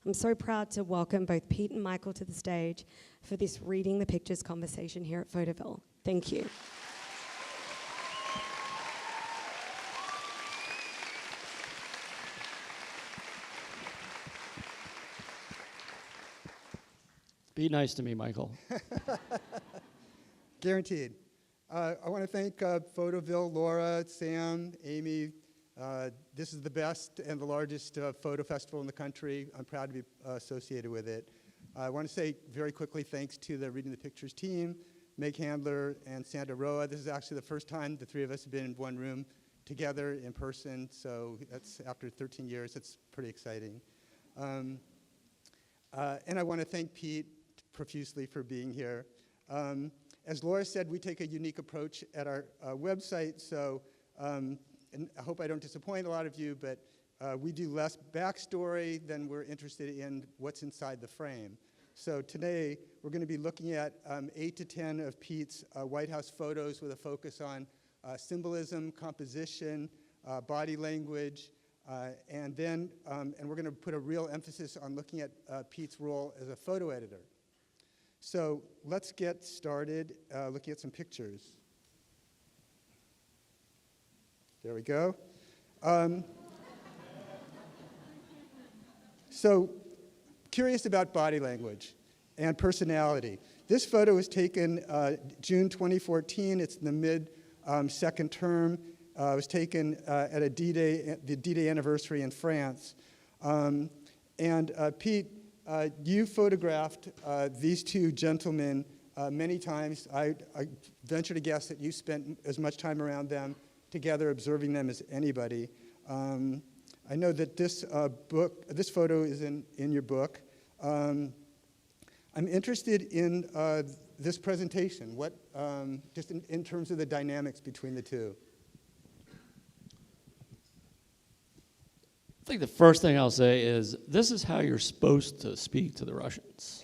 I'm so proud to welcome both Pete and Michael to the stage for this Reading the Pictures conversation here at Photoville. Thank you. Be nice to me, Michael. Guaranteed. I want to thank Photoville, Laura, Sam, Amy. This is the best and the largest photo festival in the country. I'm proud to be associated with it. I want to say very quickly thanks to the Reading the Pictures team, Meg Handler and Sandra Roa. This is actually the first time the three of us have been in one room together in person, so that's after 13 years. It's pretty exciting. And I want to thank Pete profusely for being here. As Laura said, we take a unique approach at our website, so and I hope I don't disappoint a lot of you, but we do less backstory than we're interested in what's inside the frame. So today, we're going to be looking at 8 to 10 of Pete's White House photos with a focus on symbolism, composition, body language, and we're going to put a real emphasis on looking at Pete's role as a photo editor. So let's get started looking at some pictures. There we go. So curious about body language and personality. This photo was taken June 2014. It's in the mid-second term. It was taken at the D-Day anniversary in France. Pete, you photographed these two gentlemen many times. I venture to guess that you spent as much time around them together observing them as anybody. I know that this photo is in your book. I'm interested in this presentation, just in terms of the dynamics between the two. I think the first thing I'll say is this is how you're supposed to speak to the Russians.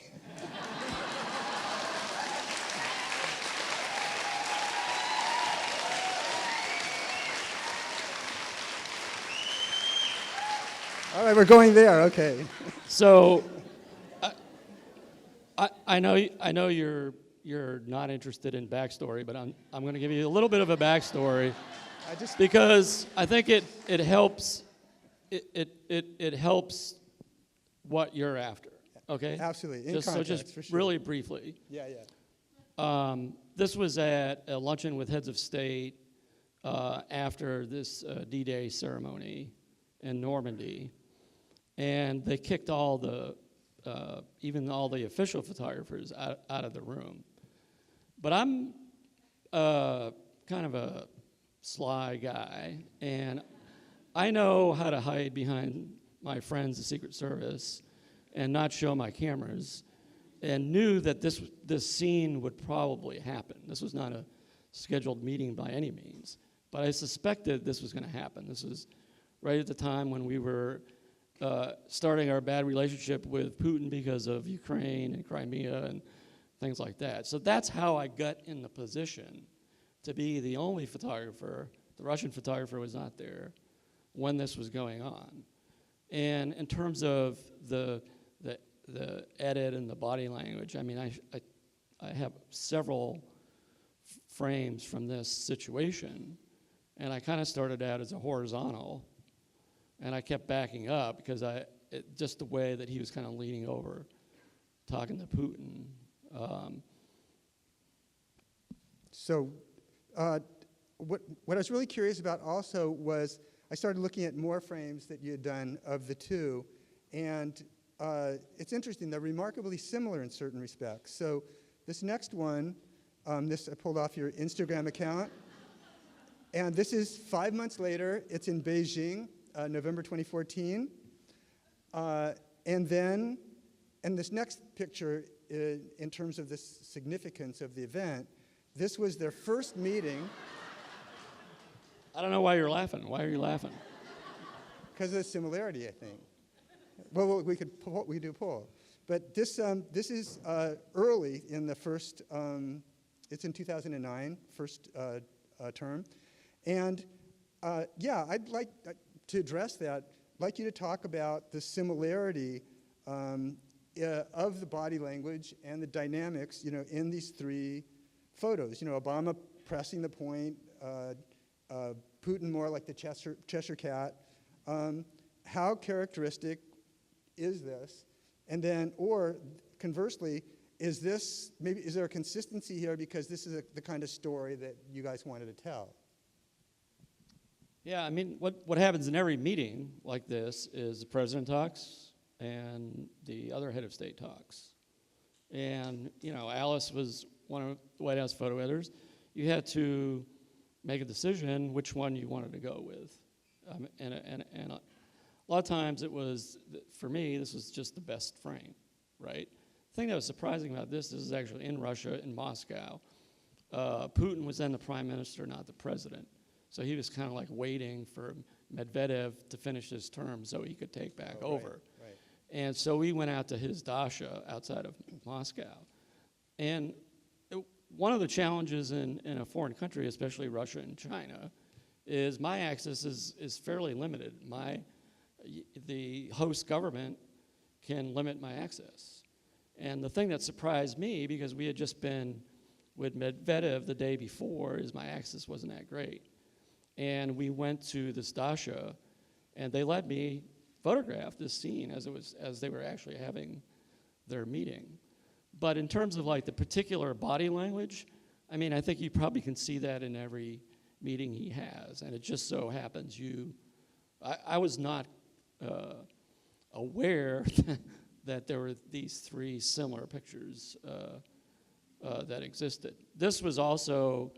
All right, we're going there. Okay. So, I know you're not interested in backstory, but I'm going to give you a little bit of a backstory because I think it helps. It helps what you're after. Okay. Absolutely. In just context, for sure. Really briefly. Yeah. This was at a luncheon with heads of state after this D-Day ceremony in Normandy. And they kicked even all the official photographers out of the room. But I'm kind of a sly guy, and I know how to hide behind my friends, the Secret Service, and not show my cameras, and knew that this scene would probably happen. This was not a scheduled meeting by any means, but I suspected this was going to happen. This was right at the time when we were starting our bad relationship with Putin because of Ukraine and Crimea and things like that. So that's how I got in the position to be the only photographer. The Russian photographer was not there when this was going on. And in terms of the edit and the body language, I mean, I have several frames from this situation, and I kind of started out as a horizontal. And I kept backing up because just the way that he was kind of leaning over, talking to Putin. What I was really curious about also was I started looking at more frames that you had done of the two, and it's interesting. They're remarkably similar in certain respects. So this next one, this I pulled off your Instagram account, and this is 5 months later. It's in Beijing. November 2014. And this next picture, in terms of the significance of the event, this was their first meeting. I don't know why you're laughing. Why are you laughing? Because of the similarity, I think. Well, we do a poll. But this is early in the first, it's in 2009, first term. And I'd like to address that. I'd like you to talk about the similarity of the body language and the dynamics, in these three photos. Obama pressing the point, Putin more like the Cheshire Cat. How characteristic is this? And then, or conversely, is there a consistency here because this is the kind of story that you guys wanted to tell? Yeah, I mean, what happens in every meeting like this is the president talks and the other head of state talks. And, Alice was one of the White House photo editors. You had to make a decision which one you wanted to go with. And a lot of times it was, for me, this was just the best frame, right? The thing that was surprising about this is actually in Russia, in Moscow. Putin was then the prime minister, not the president. So he was kind of like waiting for Medvedev to finish his term so he could take back over. Right. And so we went out to his dacha outside of Moscow. And one of the challenges in a foreign country, especially Russia and China, is my access is fairly limited. The host government can limit my access. And the thing that surprised me, because we had just been with Medvedev the day before, is my access wasn't that great. And we went to this dacha, and they let me photograph this scene as they were actually having their meeting. But in terms of like the particular body language, I mean, I think you probably can see that in every meeting he has. And it just so happens I was not aware that there were these three similar pictures that existed. This was also,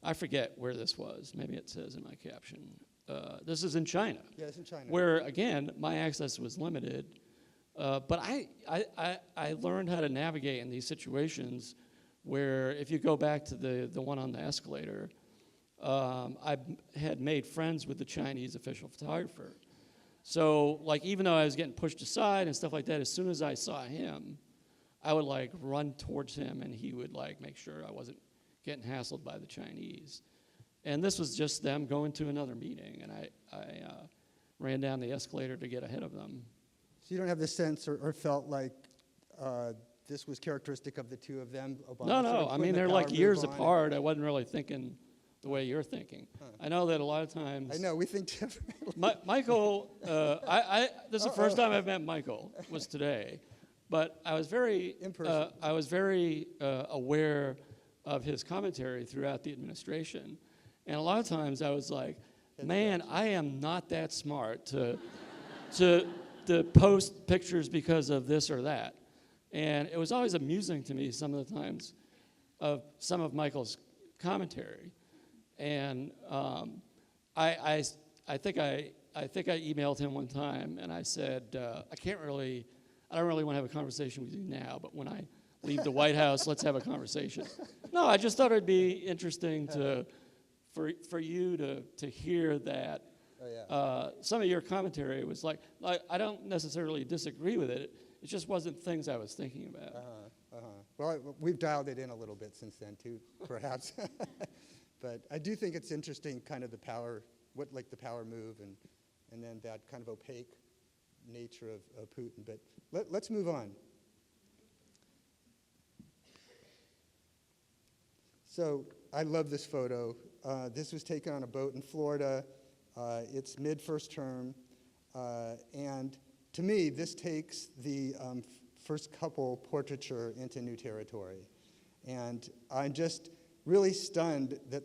I forget where this was. Maybe it says in my caption. This is in China. Yeah, it's in China. Where, again, my access was limited. But I learned how to navigate in these situations where if you go back to the one on the escalator, I had made friends with the Chinese official photographer. So, like, even though I was getting pushed aside and stuff like that, as soon as I saw him, I would, like, run towards him, and he would, like, make sure I wasn't getting hassled by the Chinese. And this was just them going to another meeting, and I ran down the escalator to get ahead of them. So you don't have the sense or felt like this was characteristic of the two of them? Obama No. I mean, they're like years apart. I wasn't really thinking the way you're thinking. Huh. I know that a lot of times. I know, we think differently. Michael, this is the first time I've met Michael, was today. But I was very, aware of his commentary throughout the administration. And a lot of times I was like, man, I am not that smart to post pictures because of this or that. And it was always amusing to me some of the times of some of Michael's commentary. And I think I emailed him one time and I said, I don't really want to have a conversation with you now, but when I leave the White House, let's have a conversation. No, I just thought it'd be interesting for you to hear that. Some of your commentary was like, I don't necessarily disagree with it. It just wasn't things I was thinking about. Well, we've dialed it in a little bit since then too, perhaps. But I do think it's interesting, kind of the power move, and then that kind of opaque nature of Putin. But let's move on. So I love this photo. This was taken on a boat in Florida. It's mid-first term. And to me, this takes the first couple portraiture into new territory. And I'm just really stunned that,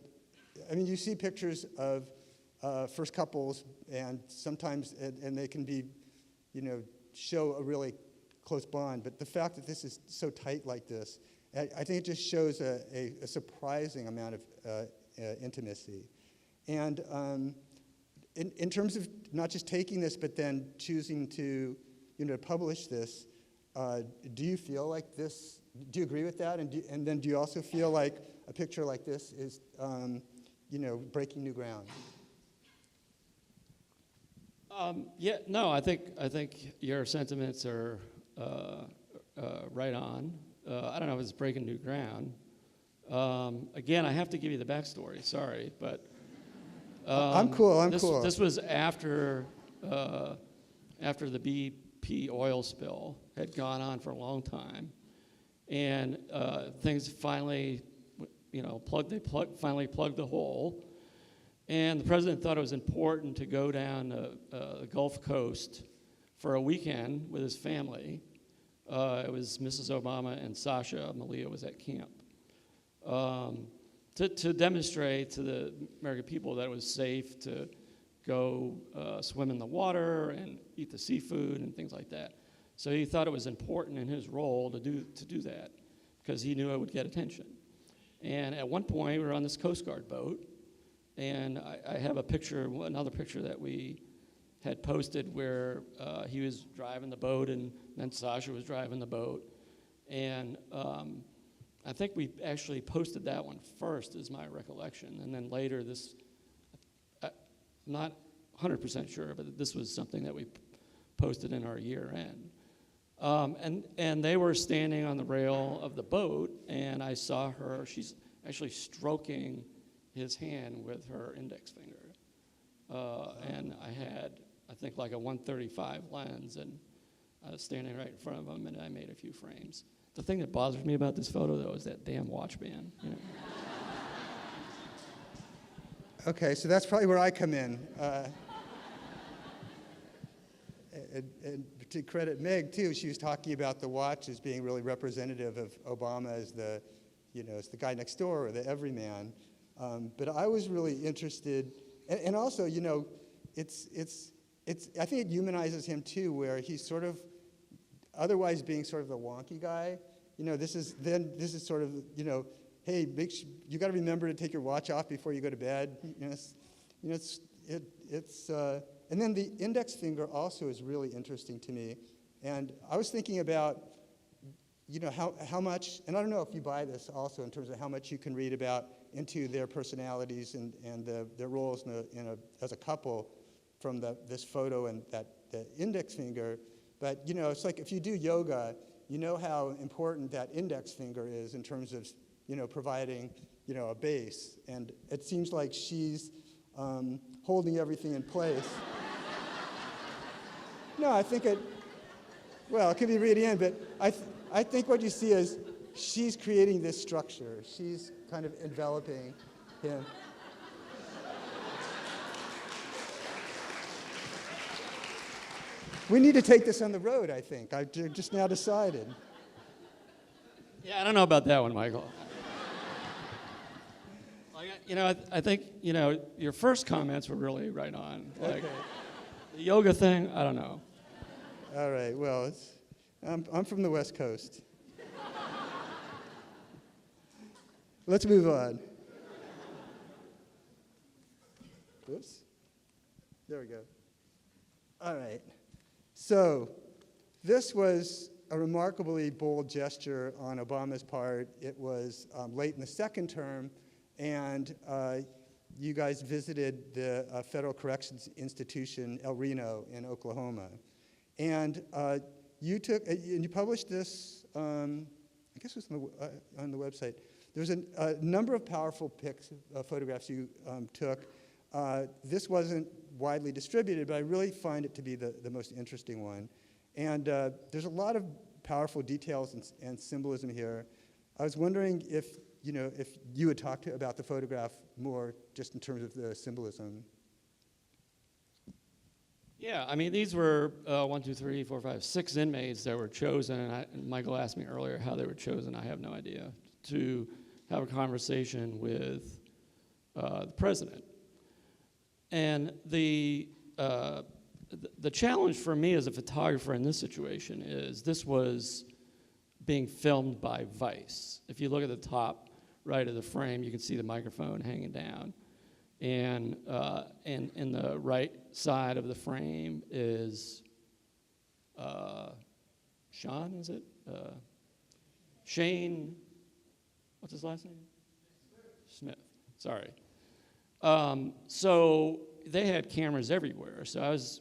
I mean, you see pictures of first couples, and sometimes, and they can be, show a really close bond. But the fact that this is so tight like this, I think it just shows a surprising amount of intimacy. And in terms of not just taking this, but then choosing to, publish this, do you feel like this? Do you agree with that? And then do you also feel like a picture like this is, breaking new ground? I think your sentiments are right on. I don't know if it's breaking new ground. Again, I have to give you the backstory. Sorry, but I'm cool. This was after the bee BP oil spill had gone on for a long time, and things finally, finally plugged the hole, and the president thought it was important to go down the Gulf Coast for a weekend with his family. It was Mrs. Obama and Sasha. Malia was at camp. To demonstrate to the American people that it was safe to go swim in the water and eat the seafood and things like that. So he thought it was important in his role to do that because he knew it would get attention. And at one point, we were on this Coast Guard boat, and I have another picture that we had posted where he was driving the boat and then Sasha was driving the boat. And I think we actually posted that one first, is my recollection. And then later I'm not 100% sure, but this was something that we posted in our year end. And they were standing on the rail of the boat, and I saw her. She's actually stroking his hand with her index finger. And I had, I think, like a 135 lens, and I was standing right in front of him, and I made a few frames. The thing that bothers me about this photo, though, is that damn watch band. You know? Okay, so that's probably where I come in. And to credit Meg, too, she was talking about the watch as being really representative of Obama as the guy next door or the everyman. But I was really interested, and also, I think it humanizes him, too, where he's sort of, otherwise being sort of the wonky guy. This is sort of, hey, you got to remember to take your watch off before you go to bed. And then the index finger also is really interesting to me. And I was thinking about, how much, and I don't know if you buy this also in terms of how much you can read about into their personalities and their roles as a couple from this photo and the index finger. But, it's like if you do yoga, you know how important that index finger is in terms of, providing, a base. And it seems like she's holding everything in place. No, I think it could be reading in, but I think what you see is she's creating this structure. She's kind of enveloping him. We need to take this on the road, I think. I just now decided. Yeah, I don't know about that one, Michael. I think, your first comments were really right on. Like, okay. The yoga thing, I don't know. All right, well, I'm from the West Coast. Let's move on. Oops. There we go. All right. So this was a remarkably bold gesture on Obama's part. It was late in the second term, and you guys visited the Federal Corrections Institution, El Reno, in Oklahoma. And you published this, I guess it was on the website. There's a number of powerful photographs you took. This wasn't widely distributed, but I really find it to be the most interesting one. And there's a lot of powerful details and symbolism here. I was wondering if you would talk about the photograph more just in terms of the symbolism. Yeah, I mean, these were 6 inmates that were chosen, and Michael asked me earlier how they were chosen. I have no idea, to have a conversation with the president. And the challenge for me as a photographer in this situation is this was being filmed by Vice. If you look at the top right of the frame, you can see the microphone hanging down. And in the right side of the frame is Sean, is it? Shane, what's his last name? Smith, sorry. So they had cameras everywhere, so I was,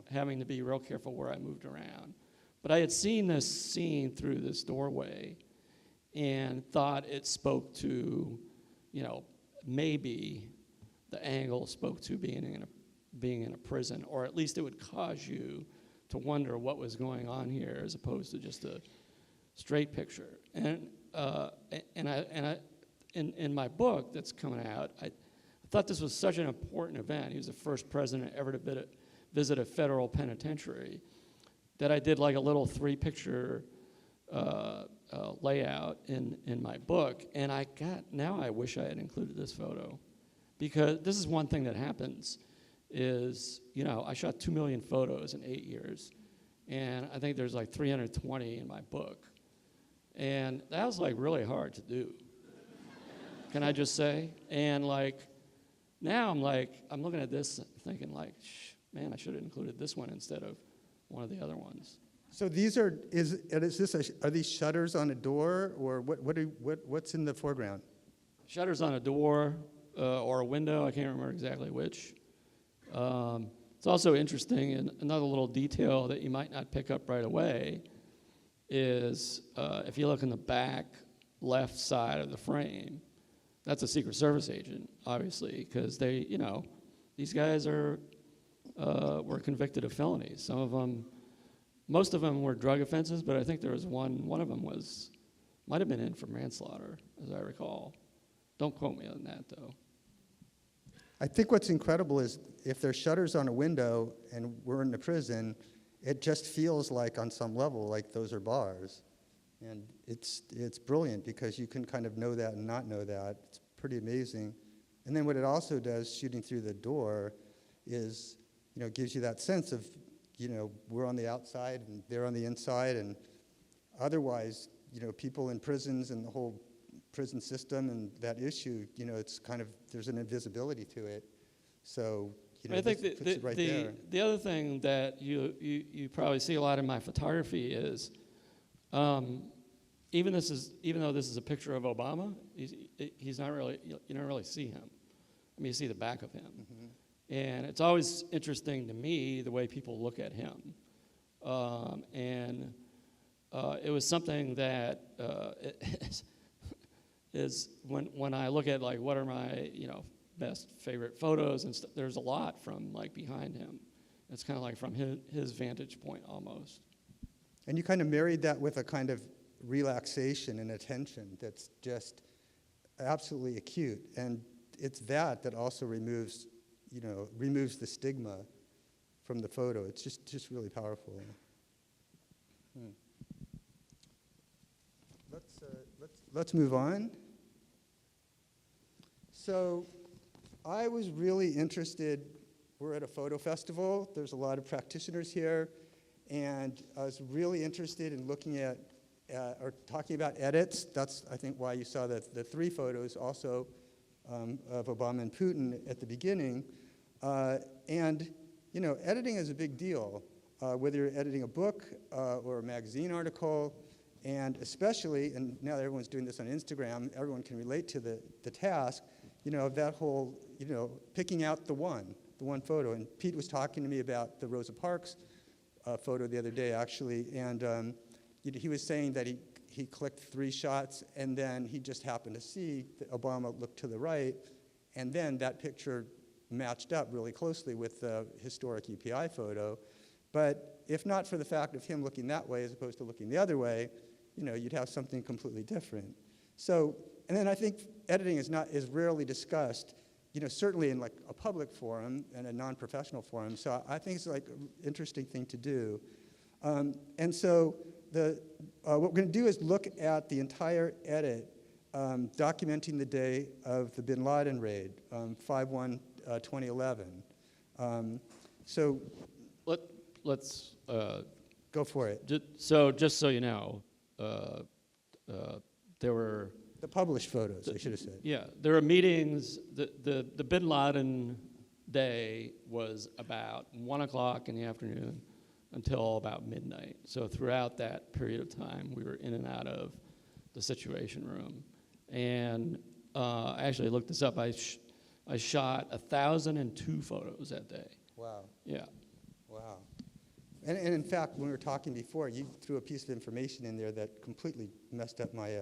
having to be real careful where I moved around. But I had seen this scene through this doorway and thought it spoke to, maybe the angle spoke to being in a prison, or at least it would cause you to wonder what was going on here as opposed to just a straight picture. And in my book that's coming out, I thought this was such an important event. He was the first president ever to visit a federal penitentiary, that I did like a little 3-picture layout in my book. And now I wish I had included this photo, because this is one thing that happens is, I shot 2 million photos in 8 years, and I think there's like 320 in my book. And that was like really hard to do. Can I just say? And like, now I'm looking at this thinking like, man, I should have included this one instead of one of the other ones. So these are these shutters on a door, or what's in the foreground? Shutters on a door or a window. I can't remember exactly which. It's also interesting, and another little detail that you might not pick up right away is if you look in the back left side of the frame, that's a Secret Service agent, obviously, because they, these guys were convicted of felonies. Some of them, most of them were drug offenses, but I think there was one of them might have been in for manslaughter, as I recall. Don't quote me on that, though. I think what's incredible is if there's shutters on a window and we're in a prison, it just feels like on some level like those are bars. And it's brilliant because you can kind of know that and not know that. It's pretty amazing. And then what it also does, shooting through the door, is, gives you that sense of, we're on the outside and they're on the inside. And otherwise, people in prisons and the whole prison system and that issue, it's kind of, there's an invisibility to it. So, I think puts it right there. the other thing that you probably see a lot in my photography is, even though this is a picture of Obama, he's not really, you don't really see him. I mean, you see the back of him. Mm-hmm. And it's always interesting to me the way people look at him. It was something that is when I look at like what are my best favorite photos and stuff, there's a lot from like behind him. It's kind of like from his vantage point almost. And you kind of married that with a kind of relaxation and attention that's just absolutely acute. And it's that also removes the stigma from the photo. It's just really powerful. Let's move on. So I was really interested, we're at a photo festival, there's a lot of practitioners here, and I was really interested in looking at, or talking about edits. That's, I think, why you saw the 3 photos also of Obama and Putin at the beginning. Editing is a big deal, whether you're editing a book or a magazine article, and especially, and now that everyone's doing this on Instagram, everyone can relate to the task, of that whole, picking out the one photo. And Pete was talking to me about the Rosa Parks photo the other day, actually, and he was saying that he clicked 3 shots, and then he just happened to see that Obama looked to the right, and then that picture matched up really closely with the historic EPI photo. But if not for the fact of him looking that way as opposed to looking the other way, you'd have something completely different. So, and then I think editing is rarely discussed, certainly in like a public forum and a non-professional forum. So I think it's like an interesting thing to do. And so what we're going to do is look at the entire edit, documenting the day of the bin Laden raid, 5/1/2011. So Let's go for it. Just so you know, there were the published photos, I should have said. Yeah, there were meetings. The bin Laden day was about 1 o'clock in the afternoon until about midnight. So throughout that period of time, we were in and out of the Situation Room. And I actually looked this up. I shot 1,002 photos that day. Wow. Yeah. Wow. And in fact, when we were talking before, you threw a piece of information in there that completely messed up my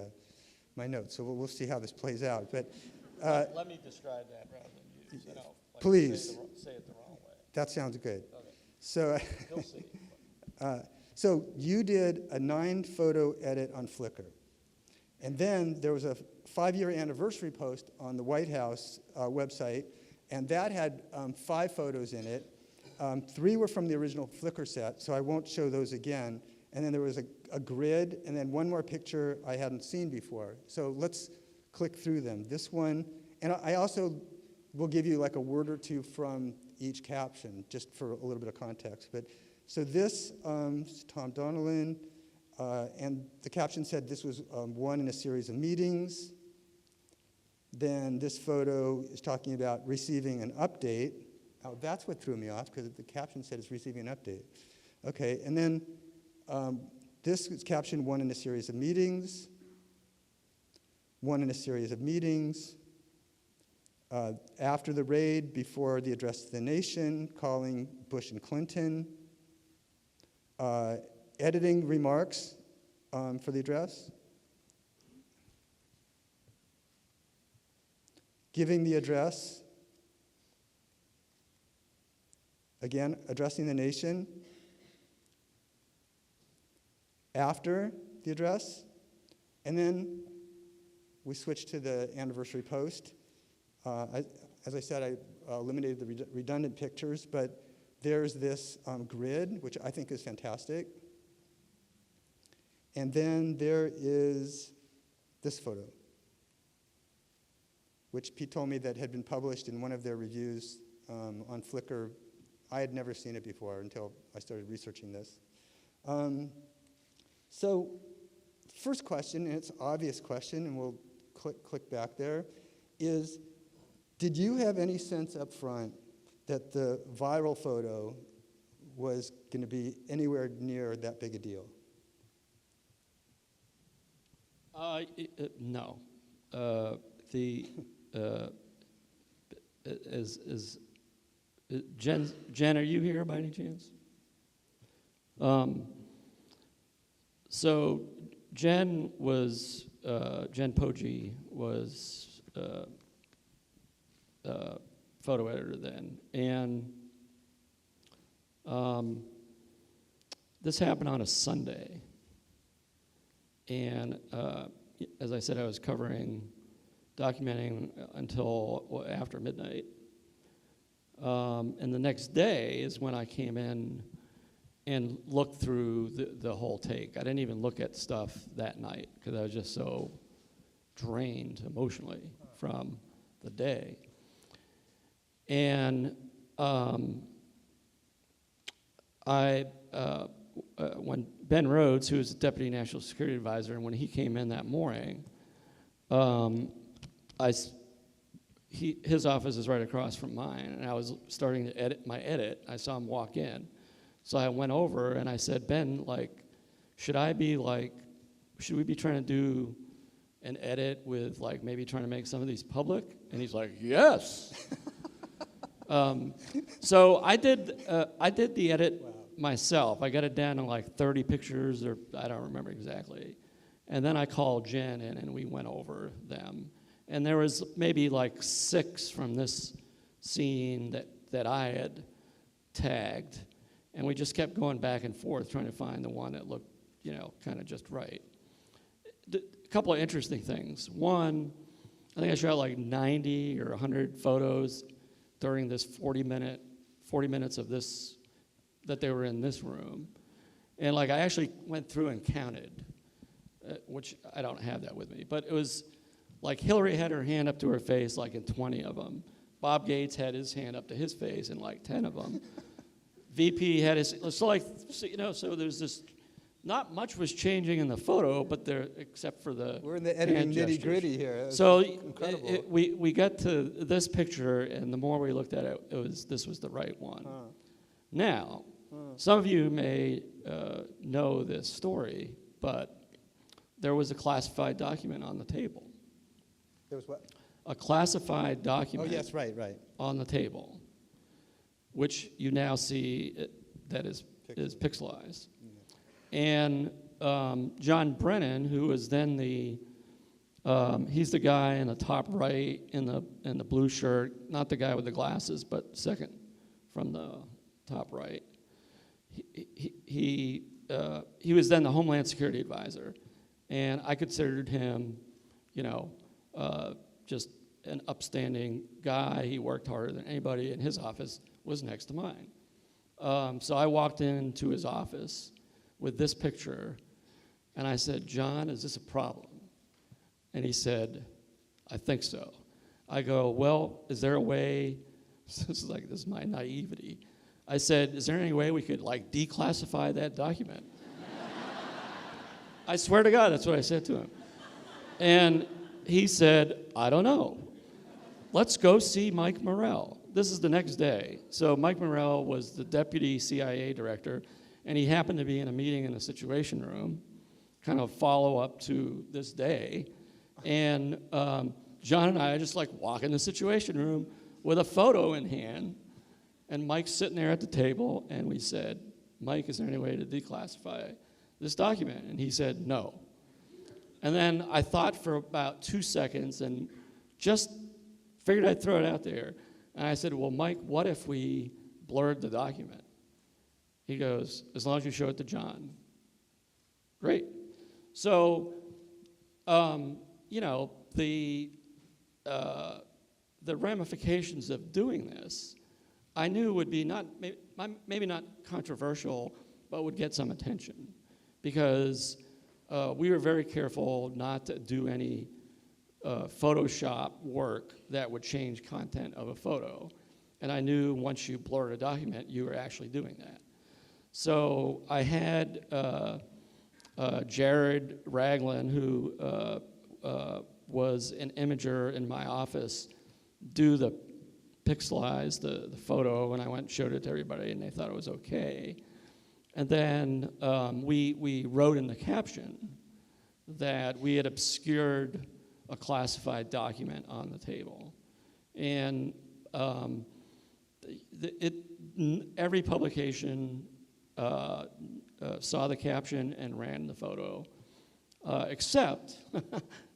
my notes. So we'll see how this plays out. But let me describe that rather than you. Please. Say it the wrong way. That sounds good. Okay. So You'll see. So you did a 9-photo edit on Flickr. And then there was a 5-year anniversary post on the White House website, and that had 5 photos in it. 3 were from the original Flickr set, so I won't show those again. And then there was a grid, and then one more picture I hadn't seen before. So let's click through them. This one, and I also will give you like a word or two from each caption, just for a little bit of context. But so this is Tom Donnellan, and the caption said this was one in a series of meetings. Then this photo is talking about receiving an update. Oh, that's what threw me off, because the caption said it's receiving an update. Okay, and then this is caption one in a series of meetings. One in a series of meetings. After the raid, before the address to the nation, calling Bush and Clinton. Editing remarks for the address. Giving the address. Again, addressing the nation. After the address. And then we switched to the anniversary post. As I said, I eliminated the redundant pictures, but there's this grid, which I think is fantastic. And then there is this photo, which Pete told me that had been published in one of their reviews on Flickr. I had never seen it before until I started researching this. So first question, and it's an obvious question, and we'll click back there, is did you have any sense up front that the viral photo was going to be anywhere near that big a deal? No. Jen, are you here by any chance? So Jen Poggi was photo editor then, and this happened on a Sunday. And as I said, I was documenting until after midnight. And the next day is when I came in and looked through the whole take. I didn't even look at stuff that night because I was just so drained emotionally from the day. And when Ben Rhodes, who was the Deputy National Security Advisor, and when he came in that morning, his office is right across from mine, and I was starting to edit my edit. I saw him walk in. So I went over and I said, Ben, should we be trying to do an edit with maybe trying to make some of these public? And he's like, yes. So I did the edit myself. I got it down to 30 pictures, or I don't remember exactly. And then I called Jen in and we went over them. And there was maybe 6 from this scene that I had tagged. And we just kept going back and forth trying to find the one that looked, kind of just right. A couple of interesting things. One, I think I shot 90 or 100 photos during this 40 minutes of this, that they were in this room. And I actually went through and counted, which I don't have that with me. But it was Hillary had her hand up to her face in 20 of them. Bob Gates had his hand up to his face in 10 of them. VP had his, so there's this, not much was changing in the photo, but except for the We're in the editing nitty-gritty here. So incredible. we got to this picture, and the more we looked at it, this was the right one. Now, some of you may know this story, but there was a classified document on the table. There was what? A classified document. Oh, yes, right. On the table, which you now see that is pixelized. And John Brennan, who was then he's the guy in the top right in the blue shirt, not the guy with the glasses, but second from the top right. he was then the Homeland Security Advisor, and I considered him, just an upstanding guy. He worked harder than anybody, and his office was next to mine. So I walked into his office with this picture, and I said, "John, is this a problem?" And he said, "I think so." I go, "Well, is there a way?" This is my naivety. I said, "Is there any way we could declassify that document?" I swear to God, that's what I said to him. And he said, "I don't know. Let's go see Mike Morrell." This is the next day. So Mike Morrell was the deputy CIA director, and he happened to be in a meeting in the Situation Room, kind of follow up to this day. And John and I just walk in the Situation Room with a photo in hand, and Mike's sitting there at the table, and we said, "Mike, is there any way to declassify this document?" And he said, "No." And then I thought for about 2 seconds and just figured I'd throw it out there. And I said, "Well, Mike, what if we blurred the document?" He goes, "As long as you show it to John." Great. So, the ramifications of doing this, I knew would be maybe not controversial, but would get some attention, because we were very careful not to do any Photoshop work that would change content of a photo. And I knew once you blurred a document, you were actually doing that. So I had Jared Raglan, who was an imager in my office, do the pixelize the photo, and I went and showed it to everybody, and they thought it was okay. And then we wrote in the caption that we had obscured a classified document on the table. And every publication saw the caption and ran the photo, except,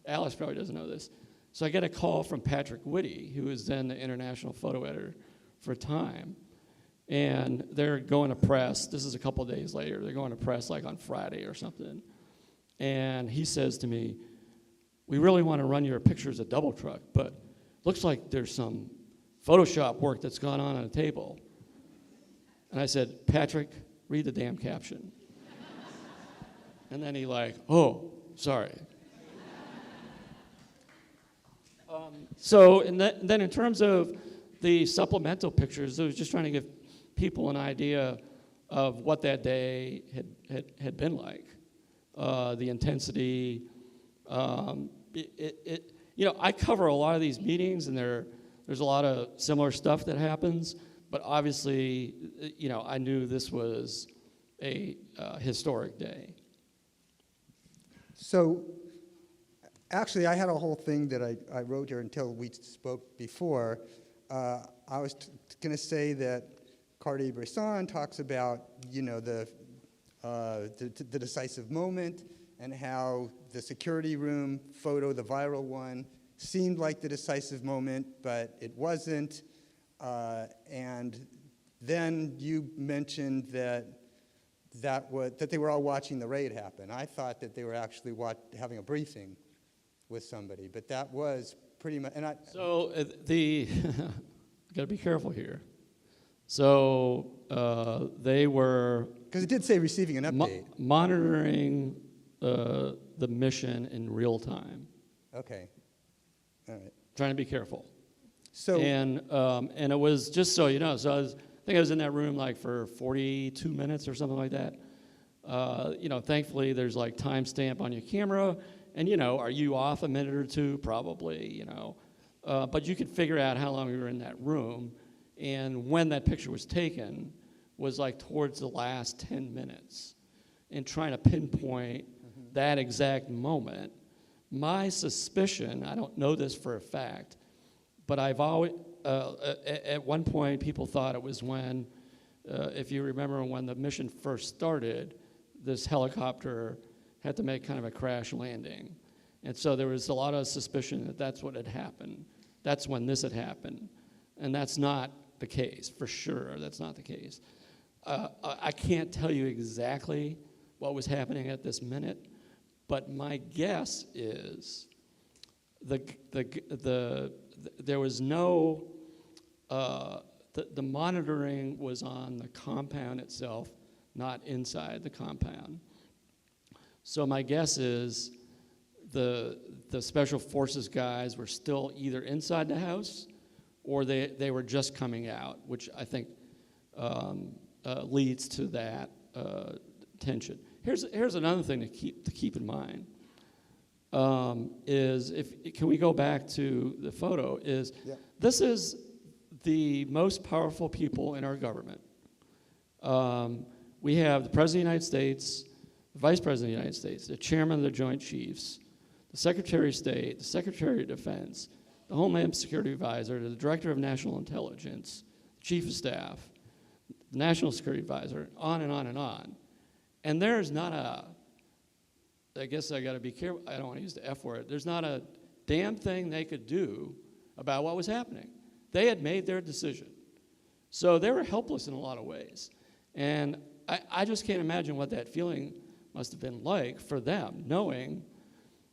Alice probably doesn't know this, so I get a call from Patrick Whitty, who was then the international photo editor for Time, and they're going to press. This is a couple of days later. They're going to press on Friday or something, and he says to me, "We really want to run your picture as a double truck, but looks like there's some Photoshop work that's gone on the table." And I said, "Patrick, read the damn caption." And then he "Oh, sorry." And then in terms of the supplemental pictures, I was just trying to give people an idea of what that day had been like, the intensity. I cover a lot of these meetings, and there's a lot of similar stuff that happens, but obviously, I knew this was a historic day. So, actually, I had a whole thing that I wrote here until we spoke before. I was going to say that Cartier-Bresson talks about, the decisive moment, and how the security room photo, the viral one, seemed like the decisive moment, but it wasn't. And then you mentioned that they were all watching the raid happen. I thought that they were actually having a briefing with somebody, but that was pretty much. So got to be careful here. So they were, because it did say receiving an update, monitoring the mission in real time. Okay, all right. Trying to be careful. So and it was, just so you know. So I think I was in that room for 42 minutes or something like that. Thankfully there's timestamp on your camera. And, are you off a minute or two? Probably, But you could figure out how long we were in that room. And when that picture was taken was towards the last 10 minutes. And trying to pinpoint that exact moment. My suspicion, I don't know this for a fact, but I've always, at one point people thought it was when, if you remember when the mission first started, this helicopter had to make kind of a crash landing. And so there was a lot of suspicion that that's what had happened. That's when this had happened. And that's not the case, for sure, that's not the case. I can't tell you exactly what was happening at this minute, but my guess is there was no, the monitoring was on the compound itself, not inside the compound. So my guess is the special forces guys were still either inside the house or they were just coming out, which I think leads to that tension. Here's another thing to keep in mind. Can we go back to the photo? This is the most powerful people in our government. We have the President of the United States, the Vice President of the United States, the Chairman of the Joint Chiefs, the Secretary of State, the Secretary of Defense, the Homeland Security Advisor, the Director of National Intelligence, the Chief of Staff, the National Security Advisor, on and on and on. And there's not I guess I got to be careful, I don't want to use the F word, there's not a damn thing they could do about what was happening. They had made their decision. So they were helpless in a lot of ways. And I just can't imagine what that feeling must have been like for them, knowing,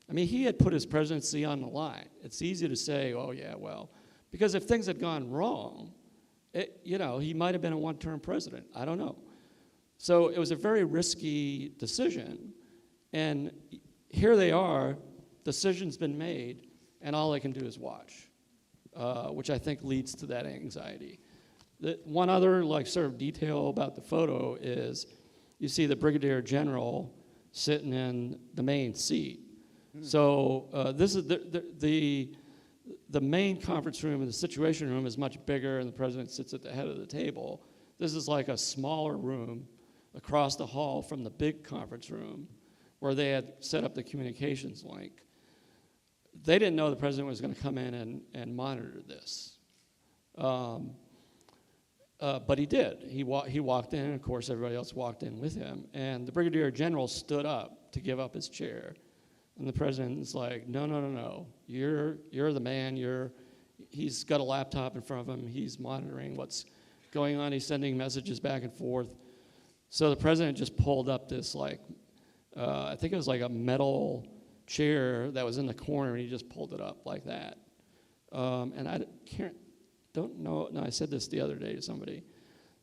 I mean, he had put his presidency on the line. It's easy to say, oh yeah, well, because if things had gone wrong, he might have been a one-term president. I don't know. So it was a very risky decision. And here they are, decision's been made, and all they can do is watch, which I think leads to that anxiety. One other sort of detail about the photo is you see the Brigadier General sitting in the main seat. So this is the main conference room, and the Situation Room is much bigger, and the president sits at the head of the table. This is like a smaller room across the hall from the big conference room where they had set up the communications link. They didn't know the president was going to come in and monitor this. But he did. He walked in, and of course everybody else walked in with him. And the Brigadier General stood up to give up his chair. And the president's like, no. You're the man. He's got a laptop in front of him. He's monitoring what's going on. He's sending messages back and forth. So the president just pulled up this I think it was like a metal chair that was in the corner, and he just pulled it up like that. And I don't know. No, I said this the other day to somebody.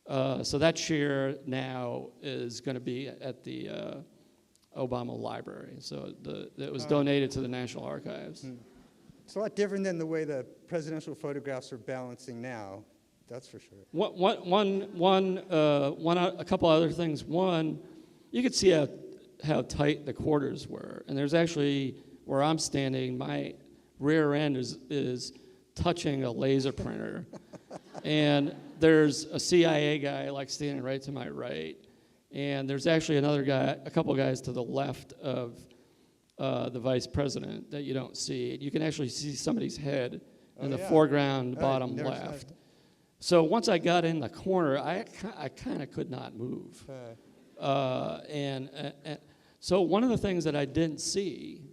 So that chair now is going to be at the Obama Library. So it was donated to the National Archives. It's a lot different than the way the presidential photographs are balancing now. That's for sure. A couple other things. One, you could see how tight the quarters were. And there's actually, where I'm standing, my rear end is touching a laser printer. And there's a CIA guy standing right to my right. And there's actually a couple guys to the left of the vice president that you don't see. You can actually see somebody's head in the foreground, bottom left. So once I got in the corner, I kind of could not move. So one of the things that I didn't see,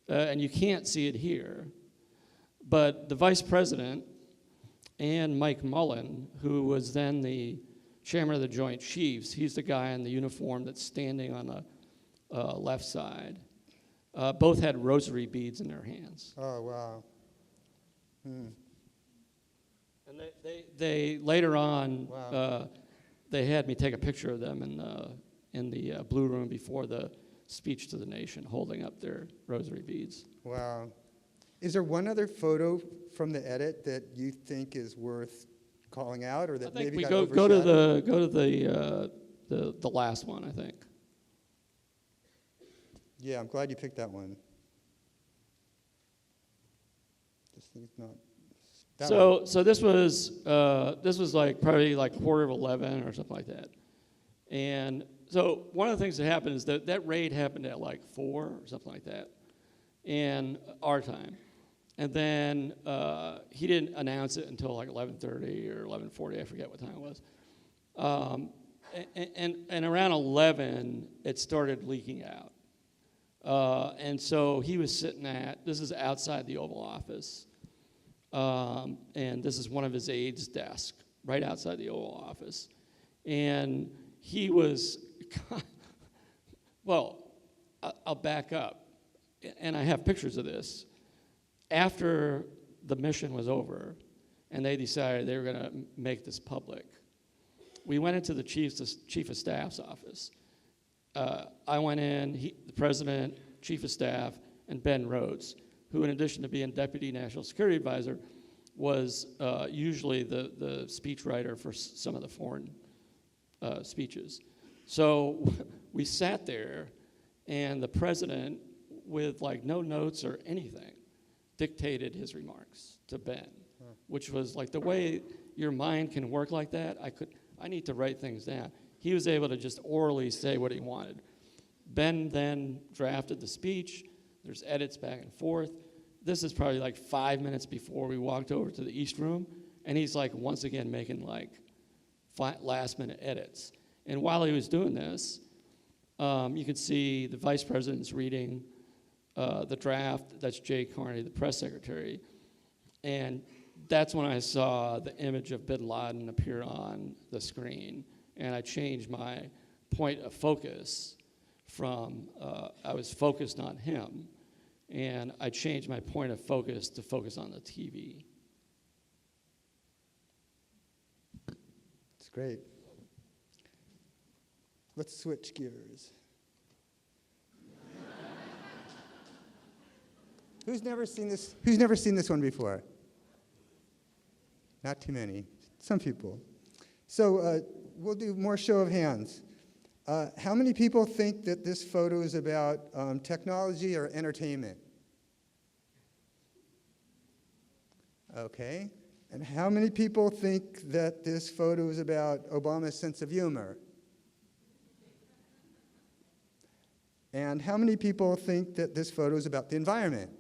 and you can't see it here, but the vice president and Mike Mullen, who was then the chairman of the Joint Chiefs, he's the guy in the uniform that's standing on the left side, both had rosary beads in their hands. Oh, wow. And they later on, they had me take a picture of them in the Blue Room before the speech to the nation, holding up their rosary beads. Wow. Is there one other photo from the edit that you think is worth calling out, or that I think maybe we got go overshadowed? to the last one, I think. Yeah, I'm glad you picked that one. This thing's not. So this was probably 11:15 or something like that. And so one of the things that happened is that raid happened at 4 or something like that in our time. And then he didn't announce it until 11:30 or 11:40, I forget what time it was. And around 11, it started leaking out. And so he was sitting this is outside the Oval Office, and this is one of his aides' desk, right outside the Oval Office. And he was, well, I'll back up, and I have pictures of this. After the mission was over, and they decided they were going to make this public, we went into the chief of staff's office. I went in, the president, chief of staff, and Ben Rhodes, who in addition to being deputy national security advisor, was usually the speechwriter for some of the foreign speeches. So we sat there, and the president, with like no notes or anything, dictated his remarks to Ben, which was like the way your mind can work like that. I need to write things down. He was able to just orally say what he wanted. Ben then drafted the speech. There's edits back and forth. This is probably like 5 minutes before we walked over to the East Room, and he's like once again making like last minute edits. And while he was doing this, you can see the vice president's reading the draft. That's Jay Carney, the press secretary. And that's when I saw the image of bin Laden appear on the screen. And I changed my point of focus from, I was focused on him, and I changed my point of focus to focus on the TV. It's great. Let's switch gears. Who's never seen this? Who's never seen this one before? Not too many. Some people. So we'll do more show of hands. How many people think that this photo is about technology or entertainment? Okay. And how many people think that this photo is about Obama's sense of humor? And how many people think that this photo is about the environment?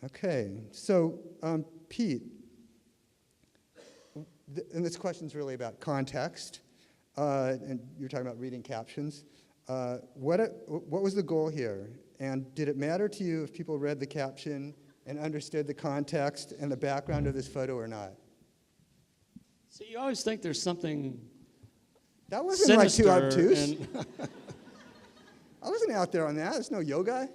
Okay, so Pete, and this question's really about context, and you're talking about reading captions. What was the goal here? And did it matter to you if people read the caption and understood the context and the background of this photo or not? So you always think there's something that wasn't like too obtuse. and I wasn't out there on that. There's no yoga.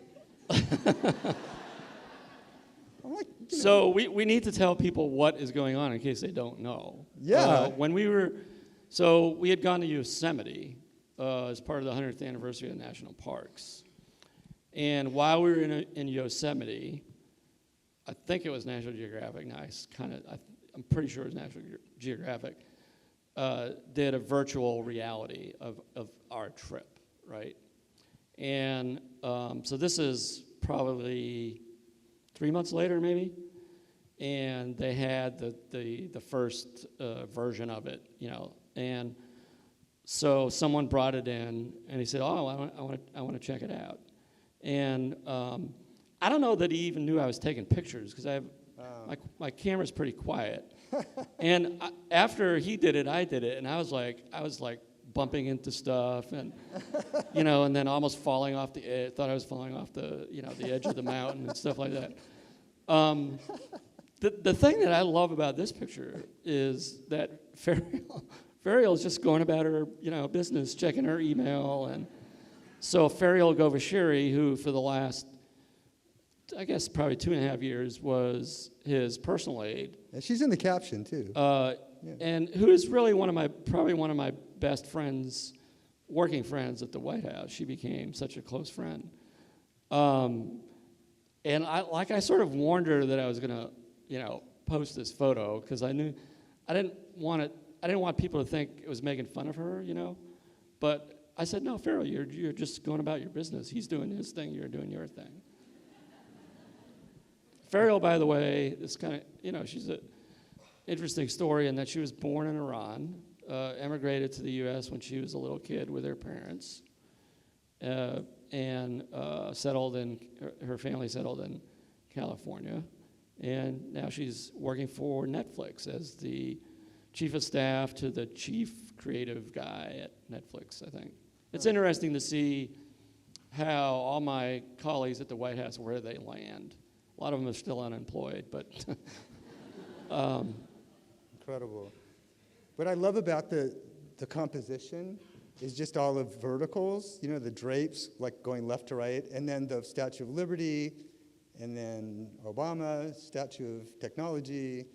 I'm like, So we need to tell people what is going on in case they don't know. Yeah. We had gone to Yosemite as part of the 100th anniversary of national parks. And while we were in Yosemite, I think it was National Geographic. I'm pretty sure it was National Geographic. Did a virtual reality of our trip, right? And so this is probably 3 months later, maybe, and they had the first version of it, and so someone brought it in, and he said, "Oh, I want to check it out," and I don't know that he even knew I was taking pictures because I have my camera's pretty quiet, and after he did it, I did it, and I was like bumping into stuff, and and then almost falling off the edge. Thought I was falling off the edge of the mountain and stuff like that. The thing that I love about this picture is that Ferial is just going about her business, checking her email, and so Ferial Govashiri, who for the last, I guess probably 2.5 years was his personal aide. And she's in the caption too. And who is really probably one of my best friends, working friends at the White House. She became such a close friend. And I sort of warned her that I was gonna, post this photo because I knew I didn't want people to think it was making fun of her, But I said, no, Farrell, you're just going about your business. He's doing his thing, you're doing your thing. Farrell, by the way, is kind of, she's an interesting story in that she was born in Iran, emigrated to the U.S. when she was a little kid with her parents, and her family settled in California. And now she's working for Netflix as the chief of staff to the chief creative guy at Netflix, I think. It's interesting to see how all my colleagues at the White House, where they land. A lot of them are still unemployed, but Incredible. What I love about the composition is just all of verticals, you know, the drapes, like going left to right, and then the Statue of Liberty, and then Obama, Statue of Technology,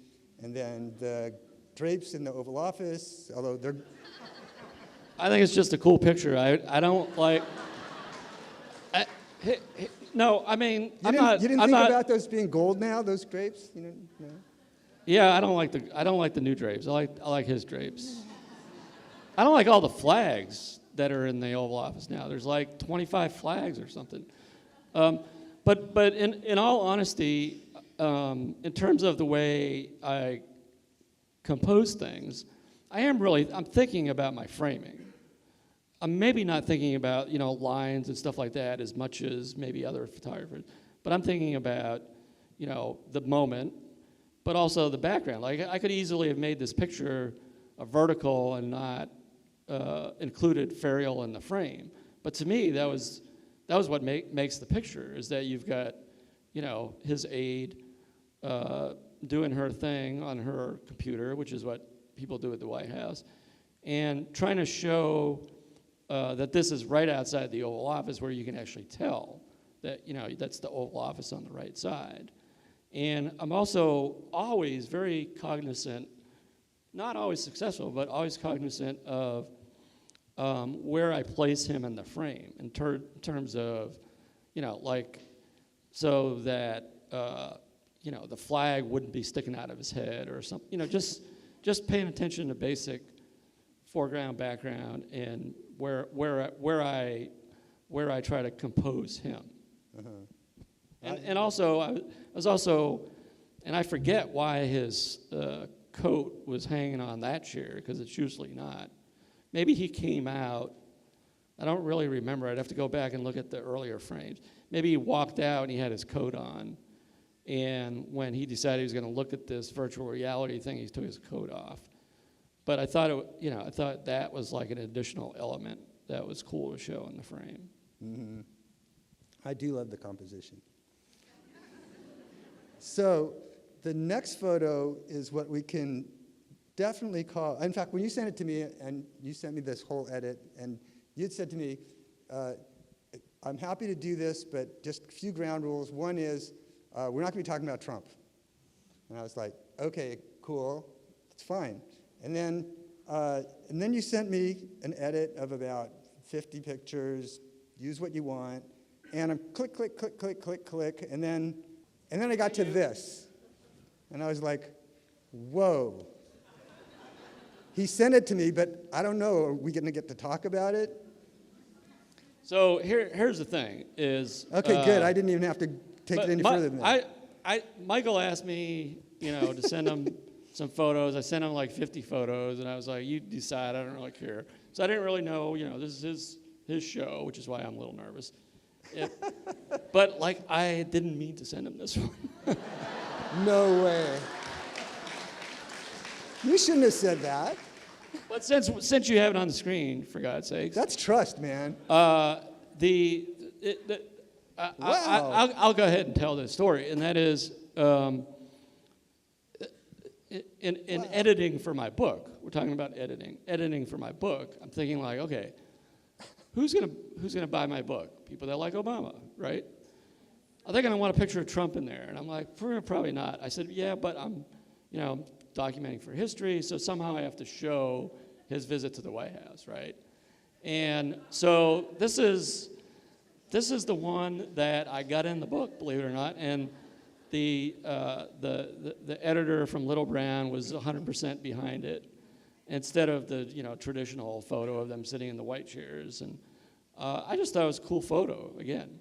and then the drapes in the Oval Office, although they're... I think it's just a cool picture. I don't like... no, I mean, You didn't think about those being gold now, those drapes? You know, no? Yeah, I don't like the new drapes. I like his drapes. I don't like all the flags that are in the Oval Office now. There's like 25 flags or something. But in all honesty, in terms of the way I compose things, I'm thinking about my framing. I'm maybe not thinking about, you know, lines and stuff like that as much as maybe other photographers, but I'm thinking about, you know, the moment, but also the background. Like, I could easily have made this picture a vertical and not included Ferial in the frame. But to me, that was what makes the picture, is that you've got, you know, his aide doing her thing on her computer, which is what people do at the White House, and trying to show that this is right outside the Oval Office, where you can actually tell that, you know, that's the Oval Office on the right side. And I'm also always very cognizant, not always successful, but always cognizant of where I place him in the frame in terms of, you know, like, so that, you know, the flag wouldn't be sticking out of his head or something, you know, just paying attention to basic foreground, background, and where I try to compose him. Uh-huh. And also, I was also, and I forget why his coat was hanging on that chair, because it's usually not. Maybe he came out, I don't really remember, I'd have to go back and look at the earlier frames. Maybe he walked out and he had his coat on, and when he decided he was gonna look at this virtual reality thing, he took his coat off. But I thought I thought that was like an additional element that was cool to show in the frame. Mm-hmm. I do love the composition. So the next photo is what we can definitely call, in fact, when you sent it to me, and you sent me this whole edit, and you'd said to me, I'm happy to do this, but just a few ground rules. One is, we're not gonna be talking about Trump. And I was like, okay, cool, it's fine. And then you sent me an edit of about 50 pictures, use what you want, and I'm click, click, click, click, click, click, and then I got to this. And I was like, whoa. He sent it to me, but I don't know, are we gonna get to talk about it? So here's the thing, is... Okay, good, I didn't even have to take it any further than that. Michael asked me, you know, to send him some photos. I sent him like 50 photos, and I was like, you decide, I don't really care. So I didn't really know, you know, this is his show, which is why I'm a little nervous. But like, I didn't mean to send him this one. No way. You shouldn't have said that. But since you have it on the screen, for God's sakes. That's trust, man. Wow. I'll go ahead and tell this story, and that is, in editing for my book, we're talking about editing for my book, I'm thinking like, okay, who's gonna buy my book? People that like Obama, right? Are they gonna want a picture of Trump in there? And I'm like, probably not. I said, yeah, but I'm, you know, documenting for history, so somehow I have to show his visit to the White House, right? And so this is the one that I got in the book, believe it or not, and the editor from Little Brown was 100% behind it, instead of the, you know, traditional photo of them sitting in the white chairs. And I just thought it was a cool photo. Again,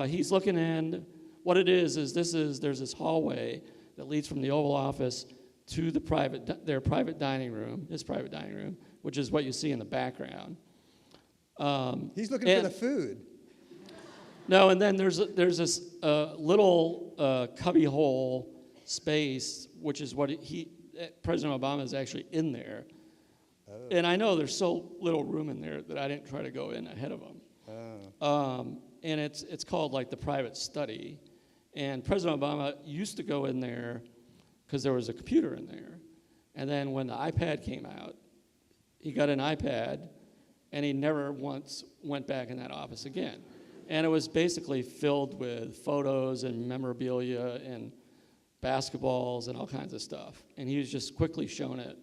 he's looking in. What it is there's this hallway that leads from the Oval Office to their private dining room, his private dining room, which is what you see in the background. He's looking for the food. No, and then there's this little cubbyhole space, which is what President Obama is actually in there. Oh. And I know there's so little room in there that I didn't try to go in ahead of him. Oh. And it's called like the private study. And President Obama used to go in there because there was a computer in there. And then when the iPad came out, he got an iPad, and he never once went back in that office again. And it was basically filled with photos and memorabilia and basketballs and all kinds of stuff. And he was just quickly shown it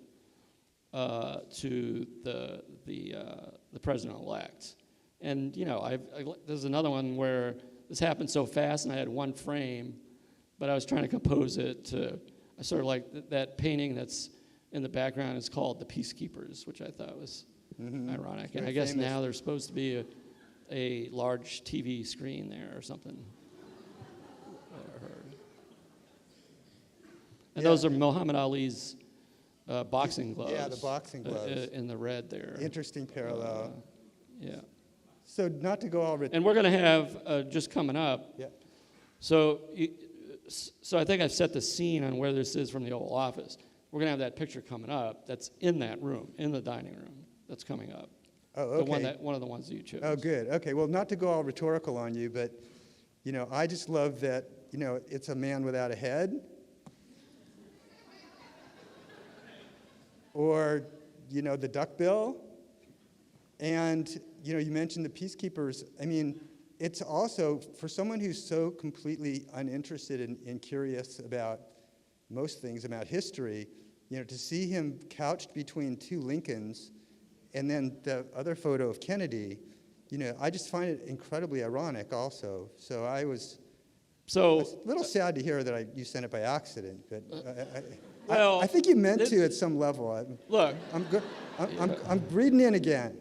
to the president-elect. And there's another one where this happened so fast, and I had one frame, but I was trying to compose it to. I sort of like that painting that's in the background is called The Peacekeepers, which I thought was ironic. And I guess famous. now there's supposed to be a large TV screen there or something. I heard. And those are Muhammad Ali's boxing gloves. Yeah, the boxing gloves. In the red there. Interesting parallel. Yeah. So not to go all... And we're going to have, just coming up, Yeah. so I think I've set the scene on where this is from the Oval Office. We're going to have that picture coming up that's in that room, in the dining room, that's coming up. Oh, okay. One of the ones that you chose. Oh, good. Okay, well, not to go all rhetorical on you, but, I just love that, it's a man without a head. Or, the duckbill. And, you mentioned the peacekeepers. I mean, it's also, for someone who's so completely uninterested and curious about most things about history, to see him couched between two Lincolns and then the other photo of Kennedy, I just find it incredibly ironic also. So I was a little sad to hear that you sent it by accident, but I think you meant to at some level. Look. I'm breathing in again.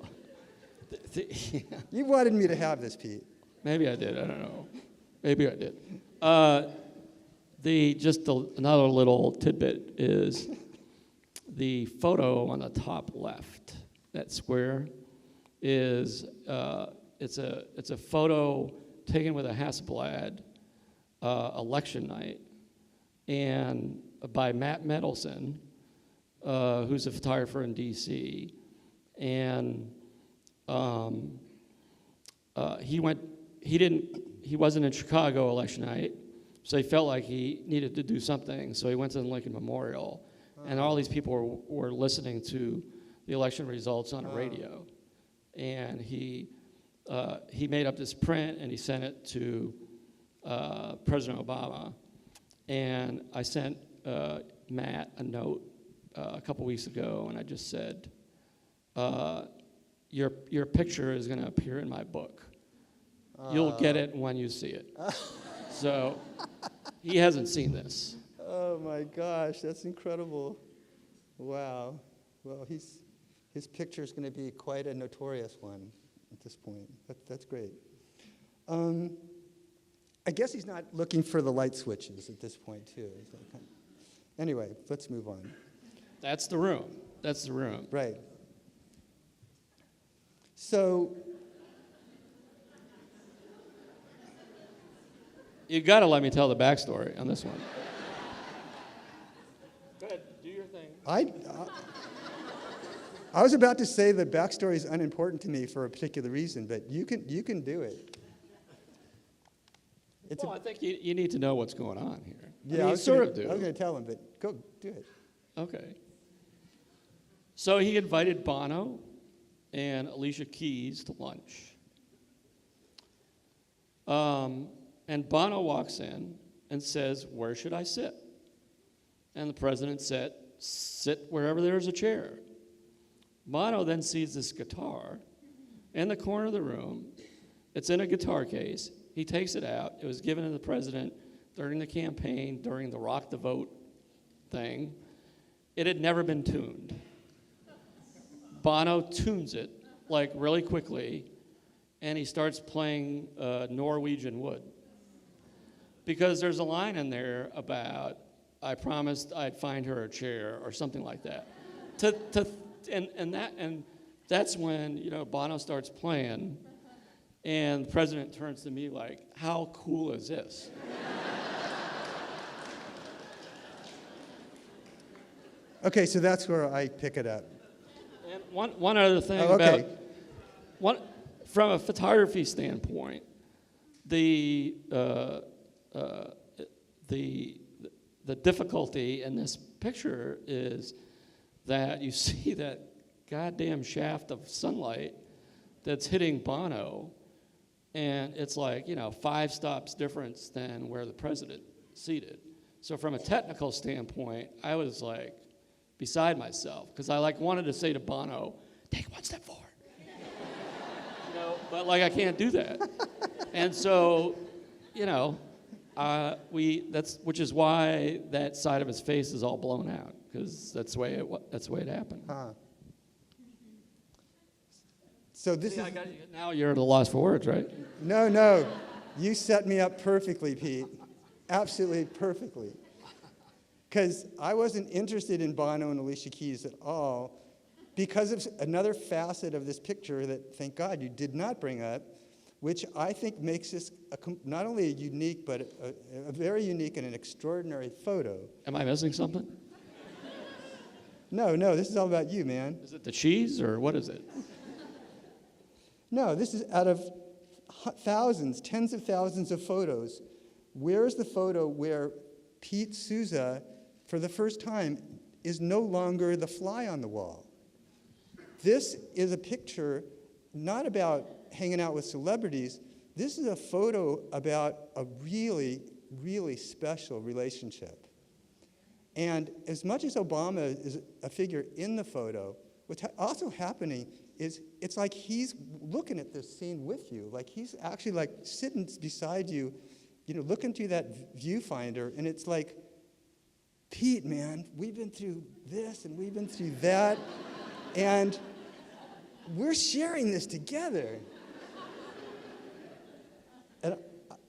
You wanted me to have this, Pete. Maybe I did. I don't know. Maybe I did. Another little tidbit is the photo on the top left. That square is it's a photo taken with a Hasselblad election night, and by Matt Medelson, who's a photographer in D.C. And he wasn't in Chicago election night, so he felt like he needed to do something. So he went to the Lincoln Memorial, and all these people were listening to the election results on a radio. And he made up this print, and he sent it to President Obama. And I sent Matt a note a couple weeks ago, and I just said, your picture is going to appear in my book. You'll get it when you see it. So he hasn't seen this. Oh my gosh, that's incredible. Wow. Well, his picture is going to be quite a notorious one at this point. That's great. I guess he's not looking for the light switches at this point, too. Anyway, let's move on. That's the room. That's the room. Right. So, you got to let me tell the backstory on this one. Go ahead, do your thing. I was about to say the backstory is unimportant to me for a particular reason, but you can do it. I think you need to know what's going on here. Yeah, I was going to tell him, but go do it. Okay. So he invited Bono and Alicia Keys to lunch. And Bono walks in and says, "Where should I sit?" And the president said, "Sit wherever there's a chair." Bono then sees this guitar in the corner of the room. It's in a guitar case. He takes it out. It was given to the president during the campaign, during the Rock the Vote thing. It had never been tuned. Bono tunes it, like, really quickly, and he starts playing Norwegian Wood. Because there's a line in there about, "I promised I'd find her a chair," or something like that. And that's when, Bono starts playing, and the president turns to me like, "How cool is this?" Okay, so that's where I pick it up. And one other thing from a photography standpoint, the difficulty in this picture is that you see that goddamn shaft of sunlight that's hitting Bono, and it's like, 5 stops difference than where the president seated. So from a technical standpoint, I was like beside myself, because I wanted to say to Bono, take one step forward. But I can't do that. And so, which is why that side of his face is all blown out, because that's the way it happened. Huh. So this is... Now you're at a loss for words, right? No. You set me up perfectly, Pete. Absolutely perfectly. Because I wasn't interested in Bono and Alicia Keys at all, because of another facet of this picture that, thank God, you did not bring up, which I think makes this not only a unique, but a very unique and an extraordinary photo. Am I missing something? No, this is all about you, man. Is it the cheese, or what is it? No, this is out of thousands, tens of thousands of photos. Where is the photo where Pete Souza, for the first time, is no longer the fly on the wall? This is a picture not about hanging out with celebrities. This is a photo about a really, really special relationship. And as much as Obama is a figure in the photo, what's also happening is it's like he's looking at this scene with you. Like he's actually sitting beside you, looking through that viewfinder, and it's like, Pete, man, we've been through this and we've been through that. And we're sharing this together. And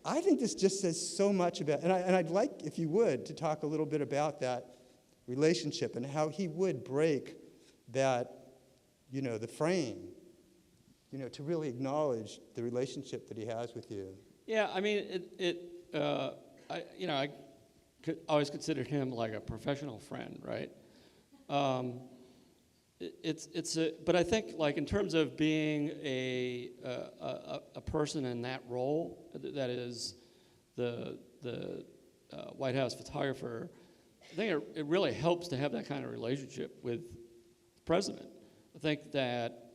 I think this just says so much about, and I'd like, if you would, to talk a little bit about that relationship and how he would break that, the frame, to really acknowledge the relationship that he has with you. Yeah, I mean, I always considered him like a professional friend, right? But I think in terms of being a person in that role, that is the White House photographer, I think it really helps to have that kind of relationship with the president. I think that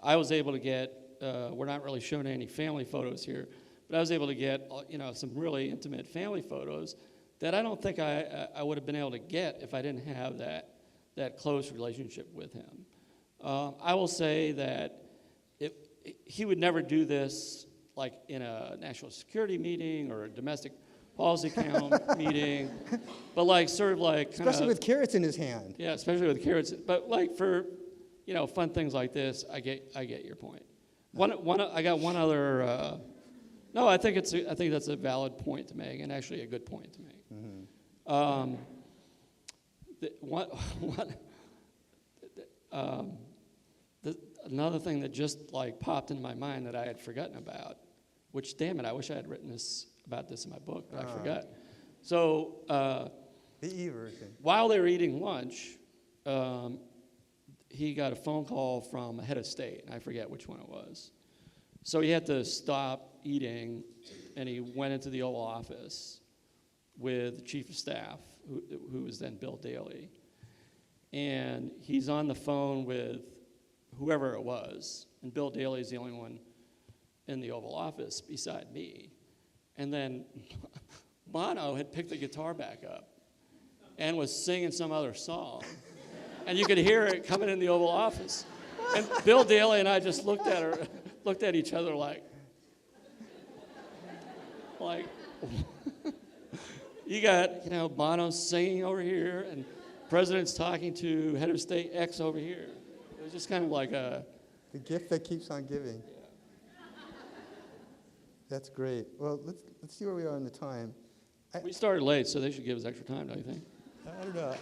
I was able to get, we're not really showing any family photos here, but I was able to get some really intimate family photos that I don't think I would have been able to get if I didn't have that close relationship with him. I will say that he would never do this in a national security meeting or a domestic policy council meeting, but especially with carrots in his hand. Yeah, especially with carrots. But for fun things like this, I get your point. I got one other. No, I think that's a valid point to make, and actually a good point to make. Mm-hmm. Another thing that just popped in my mind that I had forgotten about, which, damn it, I wish I had written about this in my book, but I forgot. So the E version. While they were eating lunch, he got a phone call from a head of state, and I forget which one it was. So he had to stop eating, and he went into the Oval Office with the chief of staff, who was then Bill Daley. And he's on the phone with whoever it was, and Bill Daley's the only one in the Oval Office beside me. And then Bono had picked the guitar back up and was singing some other song. And you could hear it coming in the Oval Office. And Bill Daley and I just looked at each other like you got, Bono singing over here, and president's talking to head of state X over here. It was just kind of like a... The gift that keeps on giving. Yeah. That's great. Well, let's see where we are in the time. We started late, so they should give us extra time, don't you think? I don't know.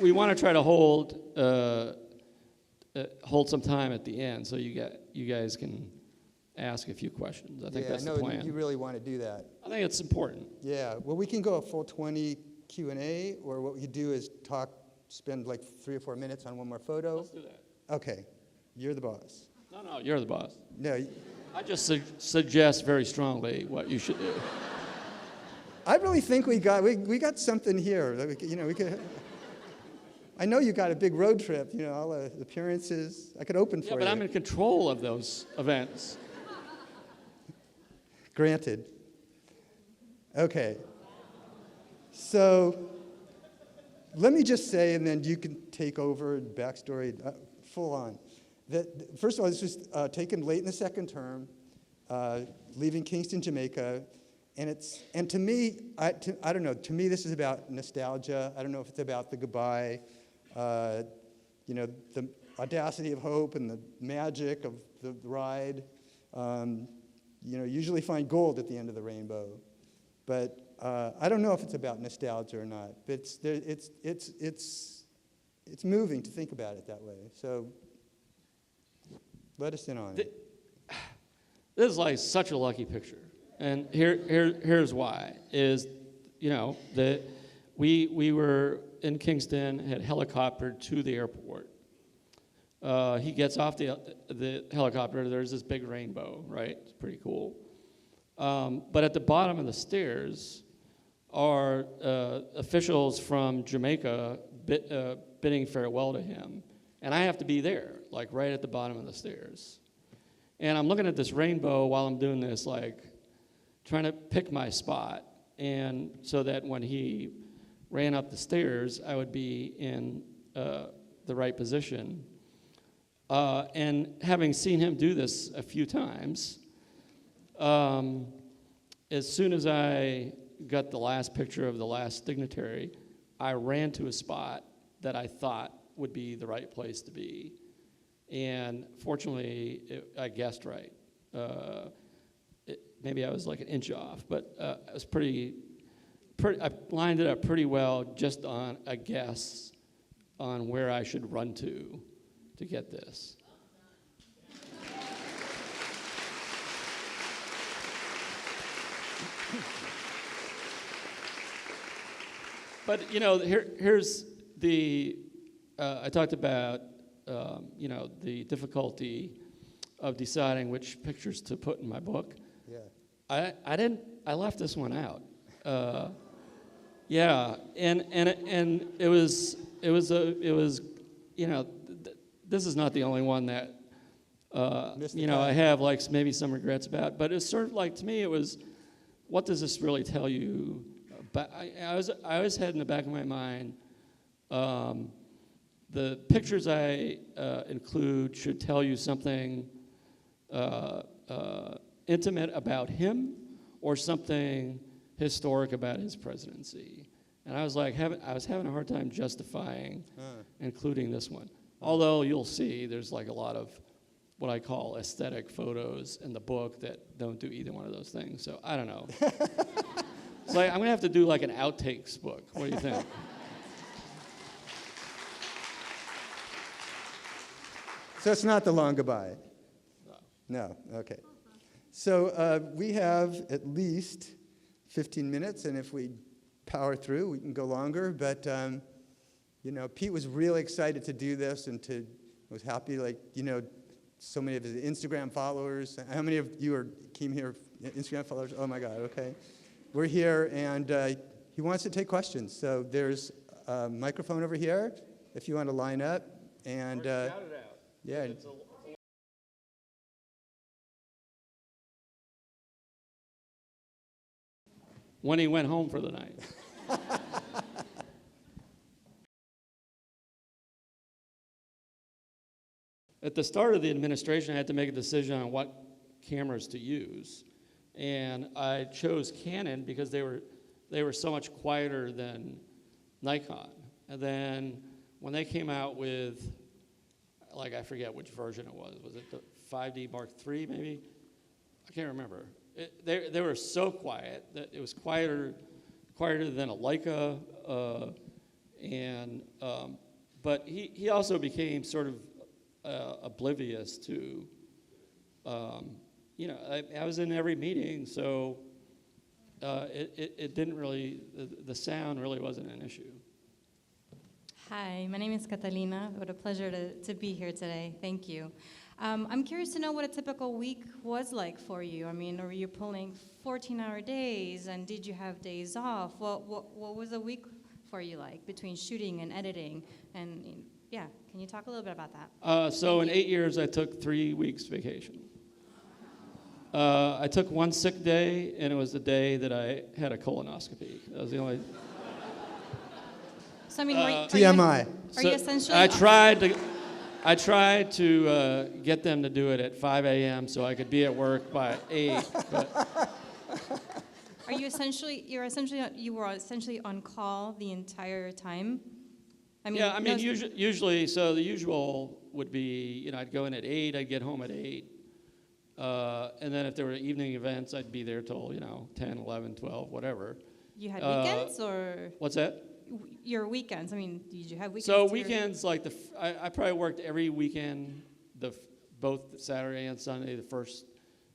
We want to try to hold some time at the end, so you guys can ask a few questions. I think that's the plan. You really want to do that. I think it's important. Yeah. Well, we can go a full 20 Q&A, or what we could do is spend 3 or 4 minutes on one more photo. Let's do that. Okay. You're the boss. No, you're the boss. No. I just suggest very strongly what you should do. I really think we got something here. We could. I know you got a big road trip. All the appearances. I could open for you. Yeah, but I'm in control of those events. Granted. Okay. So let me just say, and then you can take over backstory full on. That first of all, this was taken late in the second term, leaving Kingston, Jamaica, and to me, I don't know. To me, this is about nostalgia. I don't know if it's about the goodbye, the audacity of hope and the magic of the ride. Usually find gold at the end of the rainbow, but I don't know if it's about nostalgia or not. But it's moving to think about it that way. So let us in on it. This is like such a lucky picture, and here's why. Is that we were in Kingston, had helicoptered to the airport. He gets off the helicopter. There's this big rainbow, right? It's pretty cool. But at the bottom of the stairs are officials from Jamaica bidding farewell to him, and I have to be there, like right at the bottom of the stairs. And I'm looking at this rainbow while I'm doing this, like trying to pick my spot, and so that when he ran up the stairs, I would be in the right position. And having seen him do this a few times, as soon as I got the last picture of the last dignitary, I ran to a spot that I thought would be the right place to be. And fortunately, I guessed right. Maybe I was like an inch off, but I was pretty. I lined it up pretty well just on a guess on where I should run to get this. But here's the. I talked about the difficulty of deciding which pictures to put in my book. Yeah. I left this one out. Yeah, and it was this is not the only one that I have like maybe some regrets about, but it's sort of like, to me, it was, what does this really tell you? But I always had in the back of my mind, the pictures I include should tell you something intimate about him or something historic about his presidency. And I was having a hard time justifying including this one. Although you'll see there's like a lot of what I call aesthetic photos in the book that don't do either one of those things. So I don't know. It's like, I'm going to have to do like an outtakes book. What do you think? So it's not the long goodbye? No, okay. So we have at least 15 minutes, and if we power through, we can go longer. But, Pete was really excited to do this and was happy, so many of his Instagram followers. How many of you came here, Instagram followers? Oh, my God, okay. We're here, and he wants to take questions. So there's a microphone over here if you want to line up. And Or shout it out. Yeah. When he went home for the night. At the start of the administration, I had to make a decision on what cameras to use. And I chose Canon because they were so much quieter than Nikon. And then when they came out with, I forget which version it was. Was it the 5D Mark III, maybe? I can't remember. They were so quiet that it was quieter than a Leica. But he also became sort of oblivious to, I was in every meeting, so it didn't really, the sound really wasn't an issue. Hi, my name is Catalina. What a pleasure to be here today. Thank you. I'm curious to know what a typical week was like for you. I mean, were you pulling 14-hour days, and did you have days off? What was a week for you like between shooting and editing? And yeah, can you talk a little bit about that? So in 8 years, I took 3 weeks vacation. I took one sick day, and it was the day that I had a colonoscopy. That was the only. So I mean, TMI. Are you essentially? I tried to get them to do it at 5 a.m. so I could be at work by 8. But Are you essentially? You were essentially on call the entire time. I mean, yeah, I mean, usually, so the usual would be, I'd go in at 8, I'd get home at 8. And then if there were evening events, I'd be there till, 10, 11, 12, whatever. You had weekends or? What's that? Your weekends. I mean, did you have weekends? So weekends, like I probably worked every weekend, both Saturday and Sunday, the first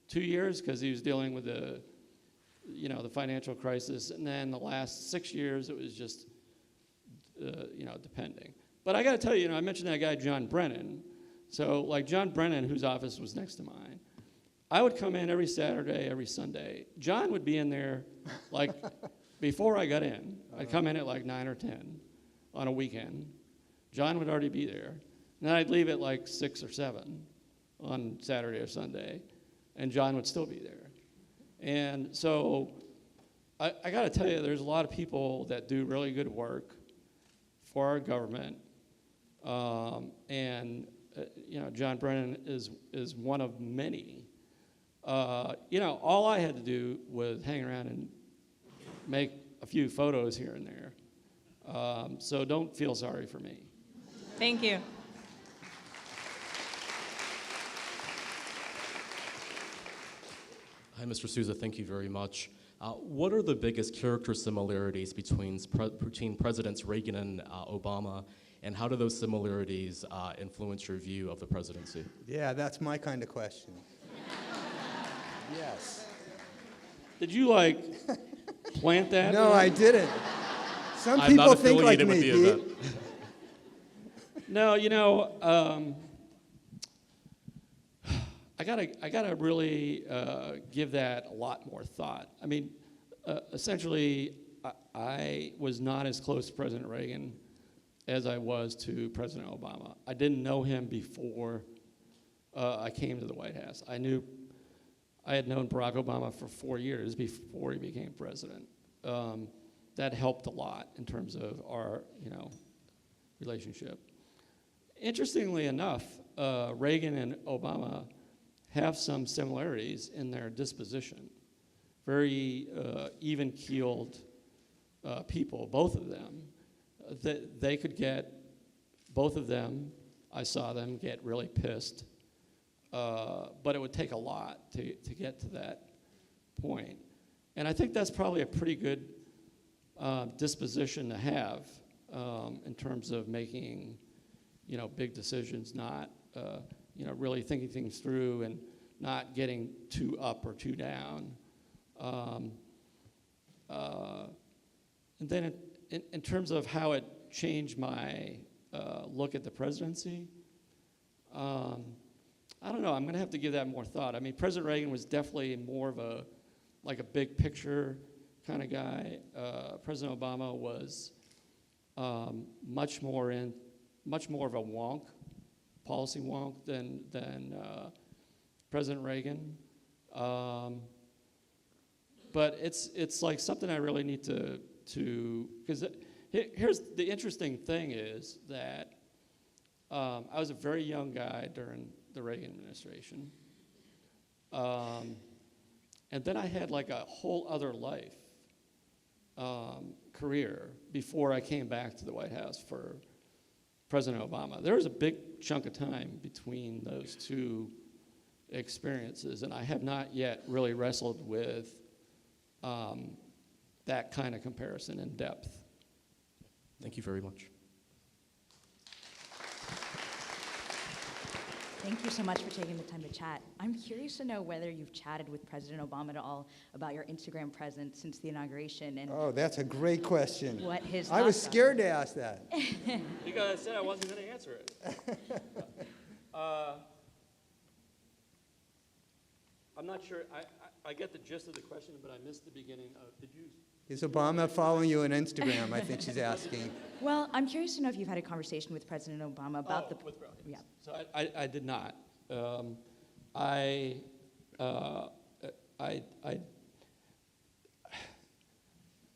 2 years, because he was dealing with the financial crisis, and then the last 6 years it was just, depending. But I got to tell you, I mentioned that guy John Brennan. So like John Brennan, whose office was next to mine, I would come in every Saturday, every Sunday. John would be in there like. Before I got in, I'd come in at like 9 or 10 on a weekend. John would already be there. And then I'd leave at like 6 or 7 on Saturday or Sunday, and John would still be there. And so I got to tell you, there's a lot of people that do really good work for our government. John Brennan is one of many. All I had to do was hang around and make a few photos here and there. So don't feel sorry for me. Thank you. Hi, Mr. Souza. Thank you very much. What are the biggest character similarities between Presidents Reagan and Obama, and how do those similarities influence your view of the presidency? Yeah, that's my kind of question. Yes. Did you plant that? No, I didn't. Some I'm people not think like affiliated me, with the Pete. event. No, I gotta really give that a lot more thought. I mean, essentially, I was not as close to President Reagan as I was to President Obama. I didn't know him before I came to the White House. I had known Barack Obama for 4 years before he became president. That helped a lot in terms of our, relationship. Interestingly enough, Reagan and Obama have some similarities in their disposition. Very even-keeled people, both of them. They could get, both of them, I saw them get really pissed. But it would take a lot to get to that point. And I think that's probably a pretty good disposition to have in terms of making, big decisions, not, really thinking things through and not getting too up or too down. And then in terms of how it changed my look at the presidency, I don't know. I'm going to have to give that more thought. I mean, President Reagan was definitely more of a big picture kind of guy. President Obama was much more of a wonk, policy wonk than President Reagan. But it's like something I really need to because here's the interesting thing is that I was a very young guy during the Reagan administration. And then I had a whole other life, career, before I came back to the White House for President Obama. There was a big chunk of time between those two experiences, and I have not yet really wrestled with that kind of comparison in depth. Thank you very much. Thank you so much for taking the time to chat. I'm curious to know whether you've chatted with President Obama at all about your Instagram presence since the inauguration and Oh, that's a great question. what his I was thoughts are. scared to ask that. Because I said I wasn't going to answer it. I'm not sure, I get the gist of the question, but I missed the beginning of, did you? Is Obama following you on Instagram? I think she's asking. Well, I'm curious to know if you've had a conversation with President Obama about the. With, Yeah. So I did not. I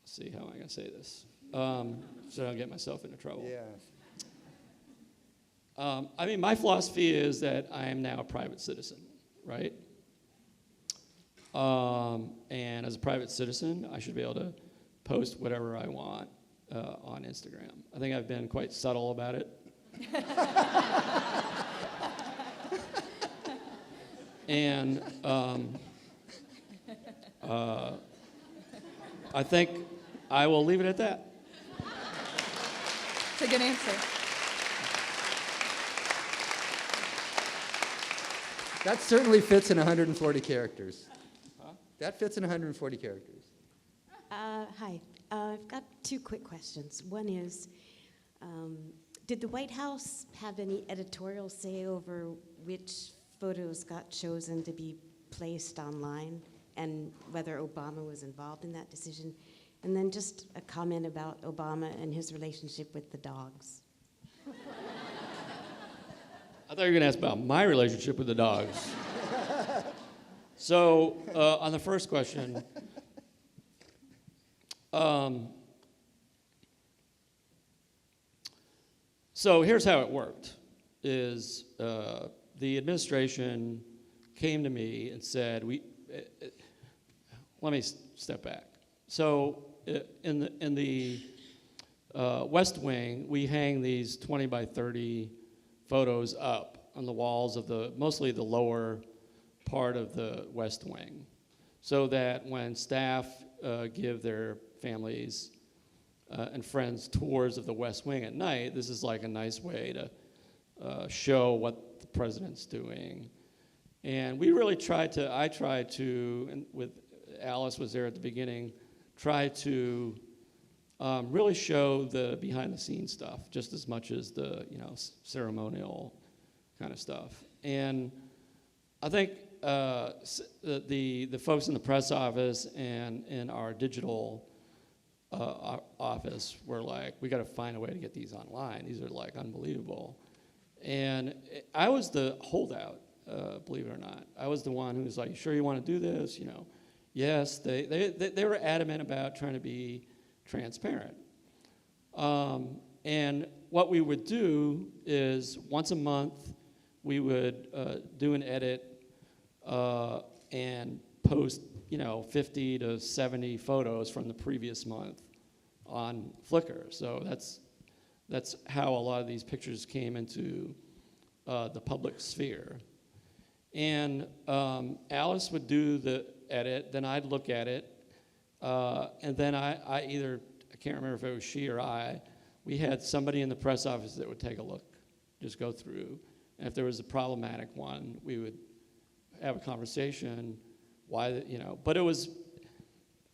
see, how am I going to say this? So I don't get myself into trouble. Yeah. I mean, my philosophy is that I am now a private citizen, right? And as a private citizen, I should be able to post whatever I want on Instagram. I think I've been quite subtle about it. And I think I will leave it at that. It's a good answer. That certainly fits in 140 characters. Huh? That fits in 140 characters. Hi. I've got two quick questions. One is, did the White House have any editorial say over which photos got chosen to be placed online and whether Obama was involved in that decision? And then just a comment about Obama and his relationship with the dogs. I thought you were going to ask about my relationship with the dogs. So, on the first question, so here's how it worked, is the administration came to me and said, let me step back. So in the West Wing, we hang these 20 by 30 photos up on the walls of mostly the lower part of the West Wing, so that when staff give their families and friends tours of the West Wing at night, this is like a nice way to show what the president's doing. And we really I tried to, and with Alice was there at the beginning, try to really show the behind-the-scenes stuff just as much as the ceremonial kind of stuff. And I think the folks in the press office and in our digital office were like, we got to find a way to get these online. These are like unbelievable. And I was the holdout, believe it or not. I was the one who was like, sure you want to do this? Yes, they were adamant about trying to be transparent. And what we would do is once a month, we would do an edit and post 50 to 70 photos from the previous month on Flickr. So that's how a lot of these pictures came into the public sphere. And Alice would do the edit, then I'd look at it, and then I can't remember if it was she or we had somebody in the press office that would take a look, just go through. And if there was a problematic one, we would have a conversation, but it was,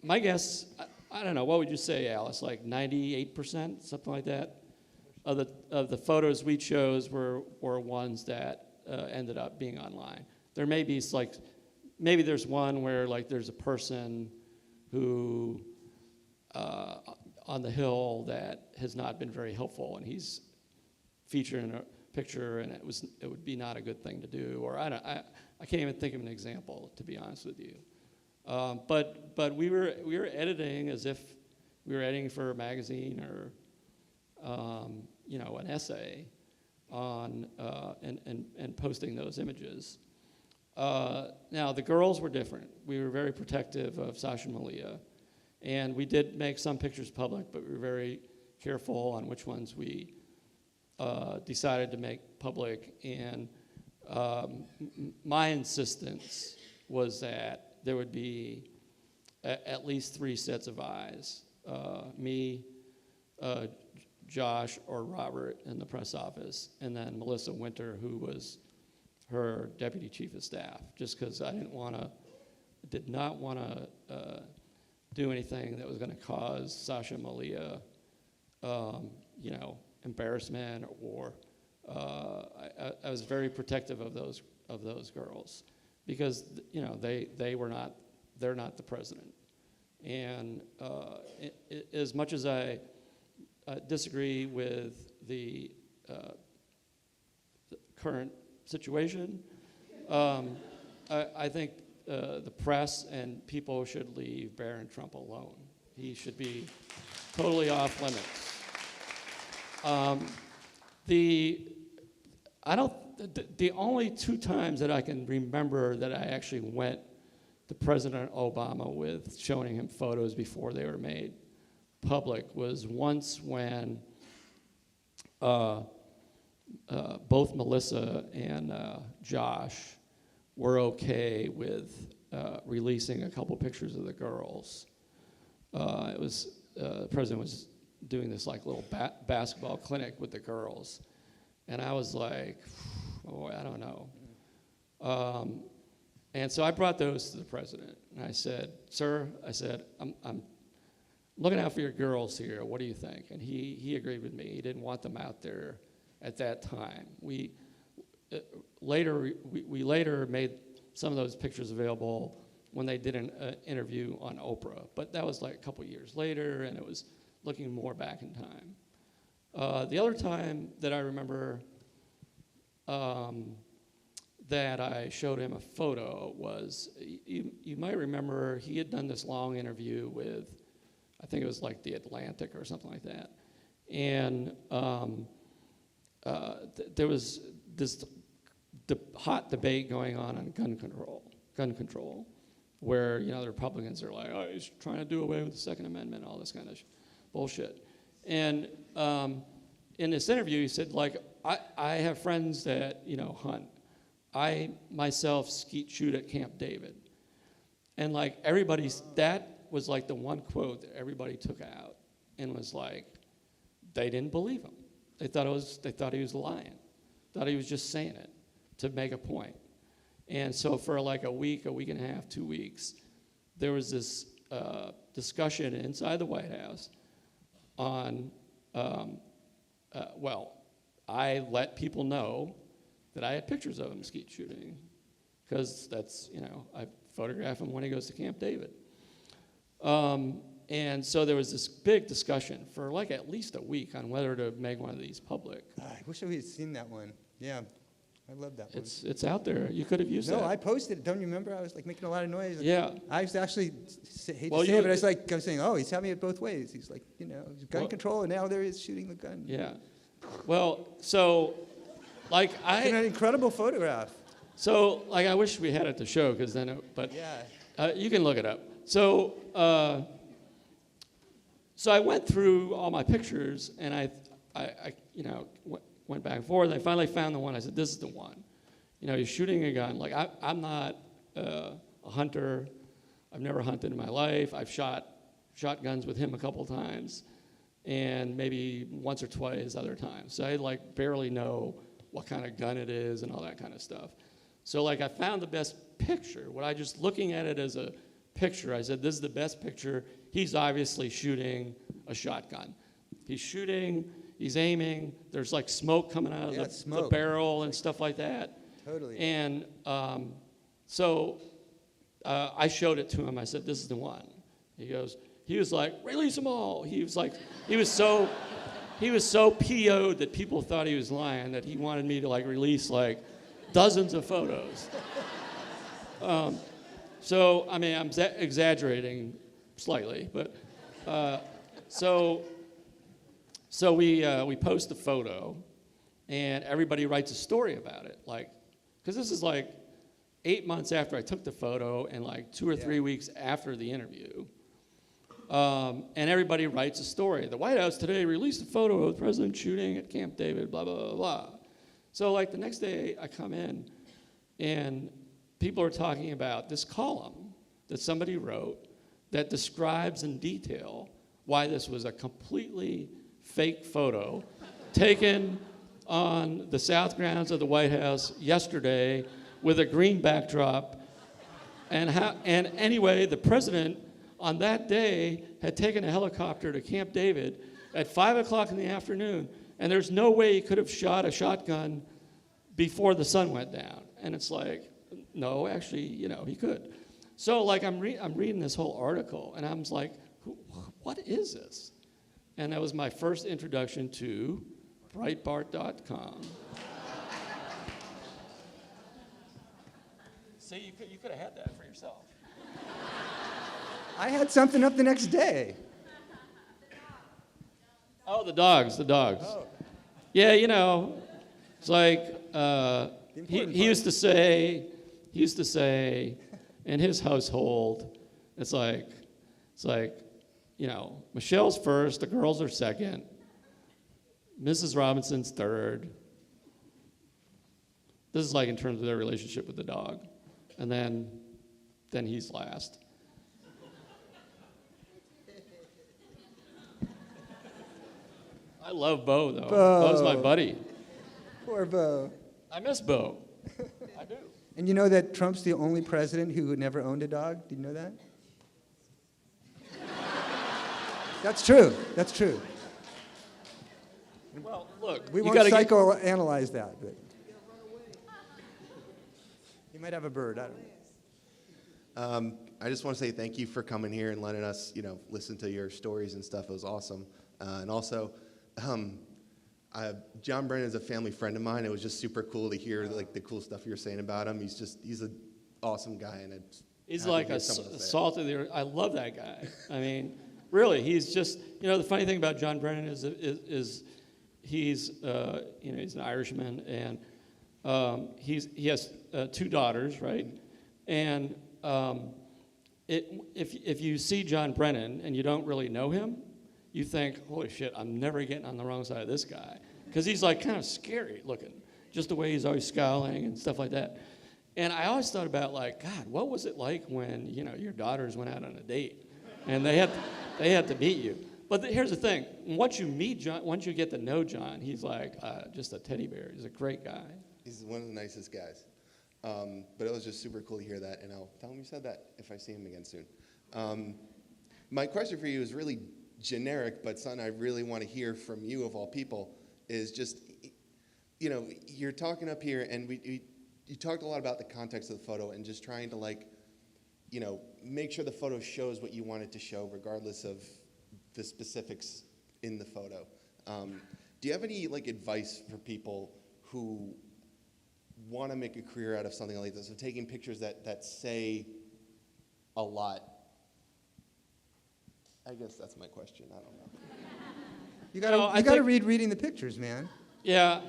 my guess, I don't know, what would you say, Alice, like 98%, something like that, of the photos we chose were ones that ended up being online. There may be maybe there's one where there's a person who on the Hill that has not been very helpful, and he's featured in a picture, and it would be not a good thing to do, or I can't even think of an example, to be honest with you. But we were editing as if we were editing for a magazine or an essay on and posting those images. Now the girls were different. We were very protective of Sasha and Malia, and we did make some pictures public, but we were very careful on which ones we decided to make public. And my insistence was that there would be at least 3 sets of eyes, me, Josh, or Robert in the press office, and then Melissa Winter, who was her deputy chief of staff, just because I did not want to do anything that was going to cause Sasha and Malia, embarrassment, or I was very protective of those girls. because they're not the president. And as much as I disagree with the current situation, I think the press and people should leave Barron Trump alone. He should be totally off limits. The only 2 times that I can remember that I actually went to President Obama with showing him photos before they were made public was once when both Melissa and Josh were okay with releasing a couple pictures of the girls. The president was doing this like little basketball clinic with the girls, and I was like, oh, I don't know. And so I brought those to the president, and I said, sir, I'm looking out for your girls here. What do you think? And he agreed with me. He didn't want them out there at that time. We later made some of those pictures available when they did an interview on Oprah, but that was like a couple years later, and it was looking more back in time. The other time that I remember that I showed him a photo was, you might remember he had done this long interview with, I think it was like The Atlantic or something like that. And there was this hot debate going on gun control, where the Republicans are like, oh, he's trying to do away with the Second Amendment, all this kind of bullshit. And in this interview, he said, like, I have friends that hunt. I myself skeet shoot at Camp David, and like that was like the one quote that everybody took out, and was like, they didn't believe him. They thought he was lying. Thought he was just saying it to make a point. And so for like a week and a half, 2 weeks, there was this discussion inside the White House on, I let people know that I had pictures of him skeet shooting, because that's, I photograph him when he goes to Camp David. And so there was this big discussion for like at least a week on whether to make one of these public. I wish we had seen that one. Yeah, I love that one. It's out there. You could have used that. No, I posted it. Don't you remember? I was like making a lot of noise. Yeah. I was actually hate to say it, but I was saying, oh, he's having it both ways. He's like, gun control, and now there he is shooting the gun. Yeah. Well, so like It's an incredible photograph. So like I wish we had it to show, because then, Yeah. you can look it up. So so I went through all my pictures, and I went back and forth. I finally found the one. I said, this is the one. He's shooting a gun. Like, I'm not a hunter. I've never hunted in my life. I've shot guns with him a couple times, and maybe once or twice other times. So I like barely know what kind of gun it is and all that kind of stuff. So like I found the best picture. What I just looking at it as a picture, I said, this is the best picture. He's obviously shooting a shotgun. He's shooting, he's aiming, there's like smoke coming out of the barrel and stuff like that. Totally. And so I showed it to him. I said, this is the one. He was like, release them all. He was so PO'd that people thought he was lying, that he wanted me to like release like dozens of photos. So, I mean, I'm exaggerating slightly, but so we post the photo, and everybody writes a story about it, like, because this is like 8 months after I took the photo, and like 2 or 3 weeks after the interview, and everybody writes a story. The White House today released a photo of the president shooting at Camp David, blah, blah, blah, blah. So like the next day I come in, and people are talking about this column that somebody wrote that describes in detail why this was a completely fake photo taken on the south grounds of the White House yesterday with a green backdrop. And anyway, the president on that day had taken a helicopter to Camp David at 5 o'clock in the afternoon, and there's no way he could have shot a shotgun before the sun went down. And it's like, No, actually, he could. So like I'm reading this whole article, and I'm like, what is this? And that was my first introduction to Breitbart.com. See, you could have had that for yourself. I had something up the next day. Oh, the dogs. Oh. Yeah, it's like he used to say in his household, it's like Michelle's first, the girls are second, Mrs. Robinson's third. This is like in terms of their relationship with the dog, and then he's last. I love Bo, though. Bo's my buddy. Poor Bo. I miss Bo. I do. And you know that Trump's the only president who never owned a dog? Did you know that? That's true. That's true. Well, look, We you won't gotta psychoanalyze that, but he might have a bird. I don't know. I just want to say thank you for coming here and letting us, listen to your stories and stuff. It was awesome. And also, John Brennan is a family friend of mine. It was just super cool to hear the cool stuff you're saying about him. He's an awesome guy, and He's like a salt of the earth. I love that guy. I mean, really, he's just, the funny thing about John Brennan is he's an Irishman, and he has 2 daughters, right? And if you see John Brennan and you don't really know him, you think, holy shit, I'm never getting on the wrong side of this guy. Because he's like kind of scary looking, just the way he's always scowling and stuff like that. And I always thought about God, what was it like when, your daughters went out on a date and they had to meet you? But here's the thing, once you meet John, once you get to know John, he's like just a teddy bear. He's a great guy. He's one of the nicest guys. But it was just super cool to hear that, and I'll tell him you said that if I see him again soon. My question for you is really generic, but something I really want to hear from you, of all people, is just, you're talking up here, and you talked a lot about the context of the photo and just trying to, make sure the photo shows what you want it to show, regardless of the specifics in the photo. Do you have any, advice for people who want to make a career out of something like this, of taking pictures that say a lot? I guess that's my question. I don't know. You gotta read Reading the Pictures, man. Yeah.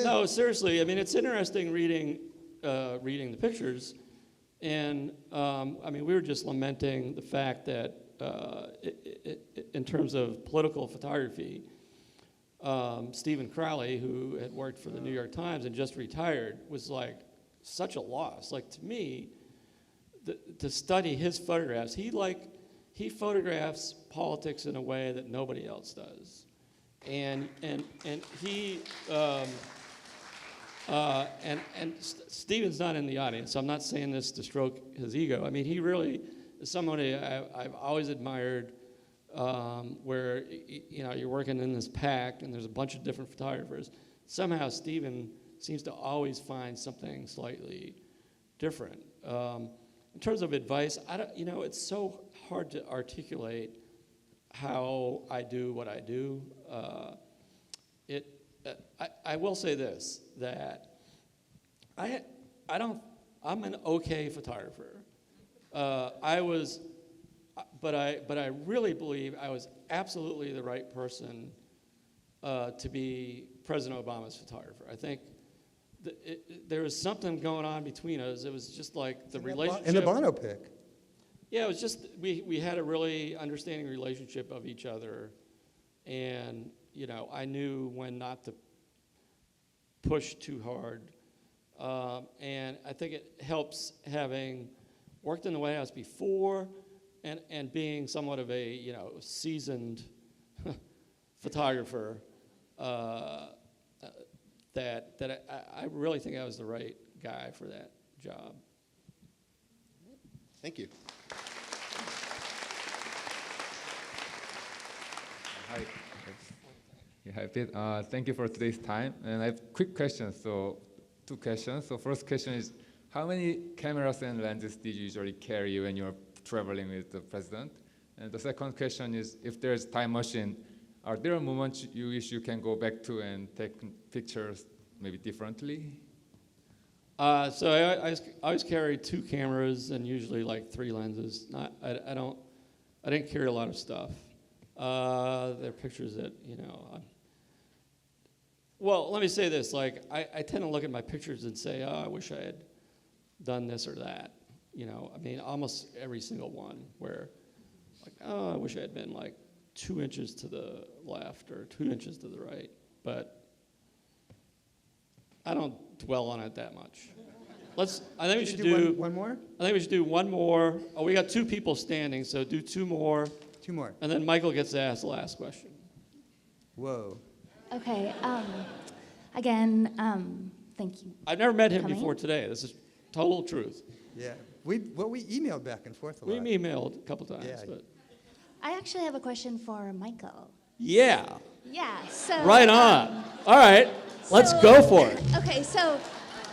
No, seriously. I mean, it's interesting reading the pictures, and we were just lamenting the fact that in terms of political photography, Stephen Crowley, who had worked for the New York Times and just retired, was such a loss. To me, to study his photographs, he photographs politics in a way that nobody else does, and he Stephen's not in the audience, so I'm not saying this to stroke his ego. I mean, he really is somebody I've always admired. Where you're working in this pack and there's a bunch of different photographers. Somehow Stephen seems to always find something slightly different. In terms of advice, it's so hard to articulate how I do what I do. I will say this, that I'm an okay photographer. But I really believe I was absolutely the right person to be President Obama's photographer. I think there was something going on between us. It was just like the relationship. And the Bono pic. Yeah, it was just, we had a really understanding relationship of each other. And, I knew when not to push too hard. And I think it helps having worked in the White House before, and being somewhat of a seasoned photographer, that I really think I was the right guy for that job. Thank you. Hi. Hi, Pete. Thank you for today's time. And I have quick questions. So 2 questions. So first question is, how many cameras and lenses did you usually carry when you're traveling with the president? And the second question is, if there's time machine, are there moments you wish you can go back to and take pictures maybe differently? So I always carry 2 cameras and usually like 3 lenses. I didn't carry a lot of stuff. There are pictures that, well, let me say this, like, I tend to look at my pictures and say, oh, I wish I had done this or that. I mean, almost every single one where, like, oh, I wish I had been like 2 inches to the left or 2 inches to the right. But I don't dwell on it that much. I think we should do one more? I think we should do one more. Oh, we got 2 people standing, so do 2 more. 2 more. And then Michael gets to ask the last question. Whoa. Okay. Again, thank you. I've never met him Coming? before today. This is total truth. Yeah. We emailed back and forth a lot. We emailed a couple times, Yeah. but I actually have a question for Michael. yeah, Yeah. So. right on. All right, let's so- go for it. Okay. So,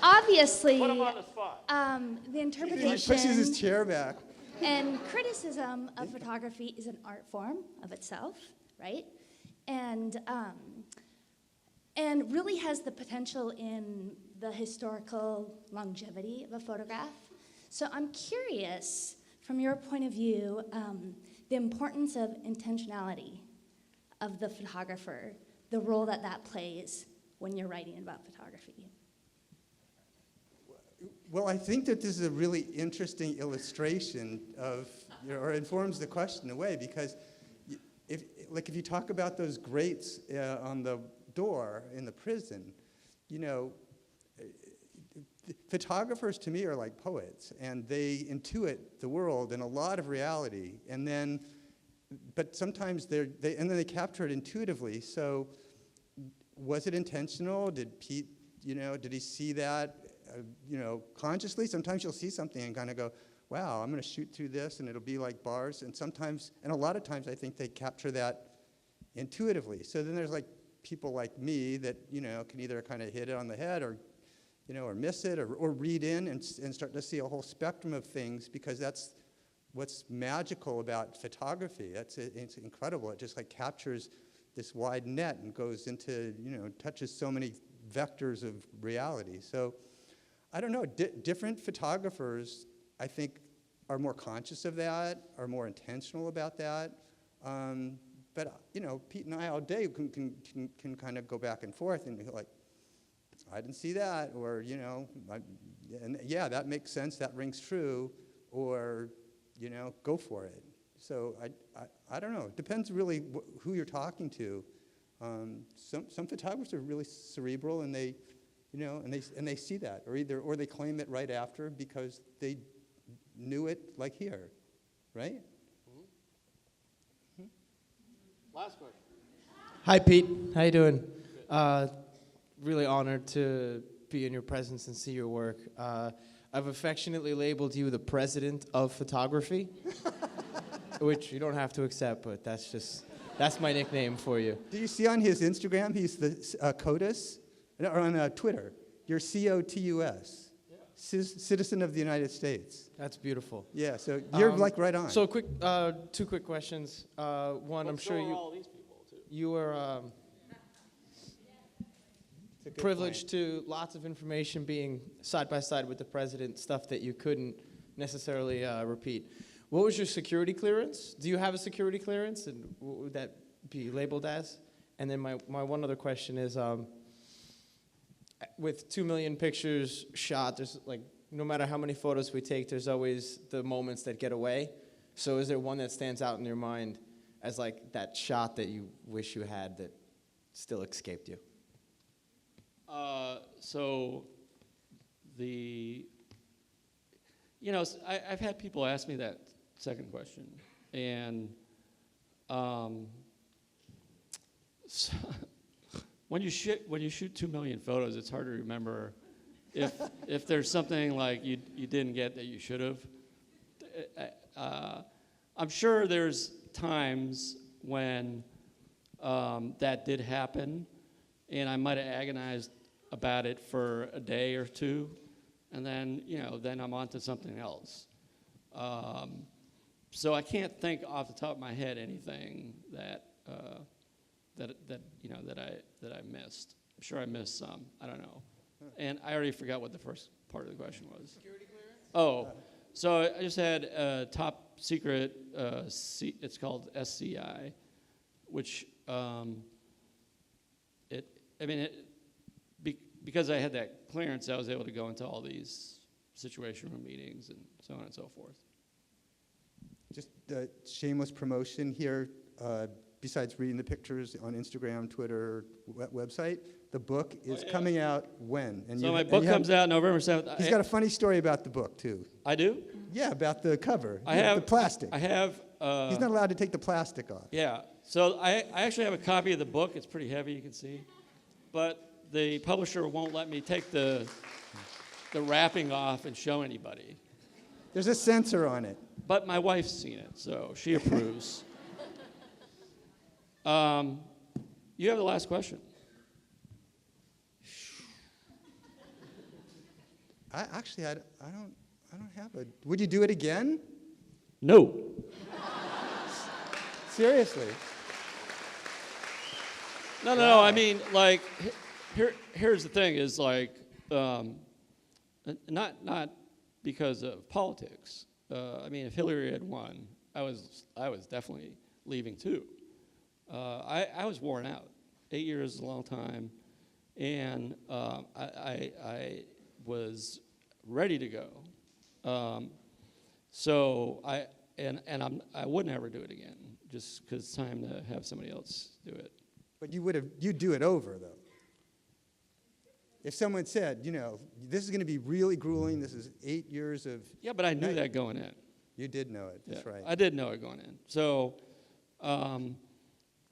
obviously, Put him on the spot. the He interpretation pushes his chair back. and criticism of photography is an art form of itself, right? And really has the potential in the historical longevity of a photograph. So I'm curious, from your point of view, the importance of intentionality of the photographer, the role that that plays when you're writing about photography. Well, I think that this is a really interesting illustration of, or informs the question in a way, because if you talk about those grates on the door in the prison, photographers to me are like poets, and they intuit the world and a lot of reality, but sometimes they capture it intuitively. So, was it intentional? Did Pete, did he see that, consciously? Sometimes you'll see something and kind of go, wow, I'm going to shoot through this, and it'll be like bars. And a lot of times, I think they capture that intuitively. So then there's like people like me that can either kind of hit it on the head or miss it or read in and start to see a whole spectrum of things, because that's what's magical about photography. It's incredible. It just like captures this wide net and goes into, touches so many vectors of reality. So I don't know, different photographers, I think, are more conscious of that, are more intentional about that. But Pete and I all day can kind of go back and forth and be like, I didn't see that, or yeah, that makes sense, that rings true, or go for it. So I don't know. It depends really who you're talking to. Some photographers are really cerebral, and they see that, or they claim it right after because they knew it like here, right? Last question. Hi, Pete. How you doing? Really honored to be in your presence and see your work. I've affectionately labeled you the president of photography, which you don't have to accept, but that's my nickname for you. Do you see on his Instagram, he's the COTUS, or on Twitter, you're COTUS, citizen of the United States. That's beautiful. Yeah, so you're like right on. So two quick questions. One, I'm sure all these people too. you were privileged to lots of information being side by side with the president, stuff that you couldn't necessarily repeat. What was your security clearance? Do you have a security clearance, and what would that be labeled as? And then my one other question is, with 2 million pictures shot, there's like, no matter how many photos we take, there's always the moments that get away. So is there one that stands out in your mind as like that shot that you wish you had that still escaped you? So I've had people ask me that second question, and so when you shoot 2 million photos, it's hard to remember if there's something like you didn't get that you should have. I'm sure there's times when that did happen, and I might have agonized about it for a day or two, and then then I'm on to something else. So I can't think off the top of my head anything that I missed. I'm sure I missed some. I don't know. And I already forgot what the first part of the question was. Security clearance? Oh, so I just had a top secret, it's called SCI, which because I had that clearance, I was able to go into all these situation room meetings and so on and so forth. Just shameless promotion here. Besides reading the pictures on Instagram, Twitter, website, the book is coming out when? And so my book comes out November 7th. He's got a funny story about the book, too. I do? Yeah, about the cover. I have the plastic. I have. He's not allowed to take the plastic off. Yeah. So I actually have a copy of the book. It's pretty heavy, you can see. But the publisher won't let me take the wrapping off and show anybody. There's a censor on it. But my wife's seen it, so she approves. You have the last question. I don't have a. Would you do it again? No. Seriously. No. I mean, like, here's the thing: is like, not because of politics. I mean, if Hillary had won, I was definitely leaving too. I was worn out. 8 years is a long time, and I was ready to go. So I wouldn't ever do it again, just because it's time to have somebody else do it. But you'd do it over though. If someone said, this is going to be really grueling. This is 8 years of. Yeah, but I knew that going in. You did know it. That's right. I did know it going in. So.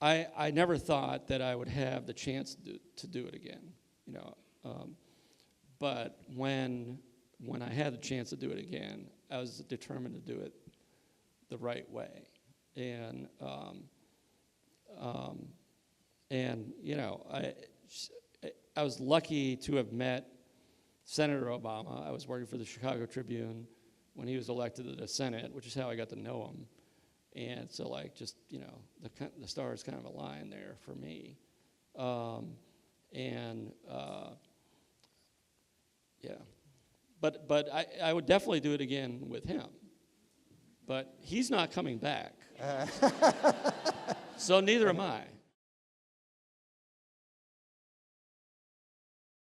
I never thought that I would have the chance to do it again, but when I had the chance to do it again, I was determined to do it the right way, and I was lucky to have met Senator Obama. I was working for the Chicago Tribune when he was elected to the Senate, which is how I got to know him. And so, like, just, the stars kind of aligned there for me. Yeah. But I would definitely do it again with him. But he's not coming back. So neither am I.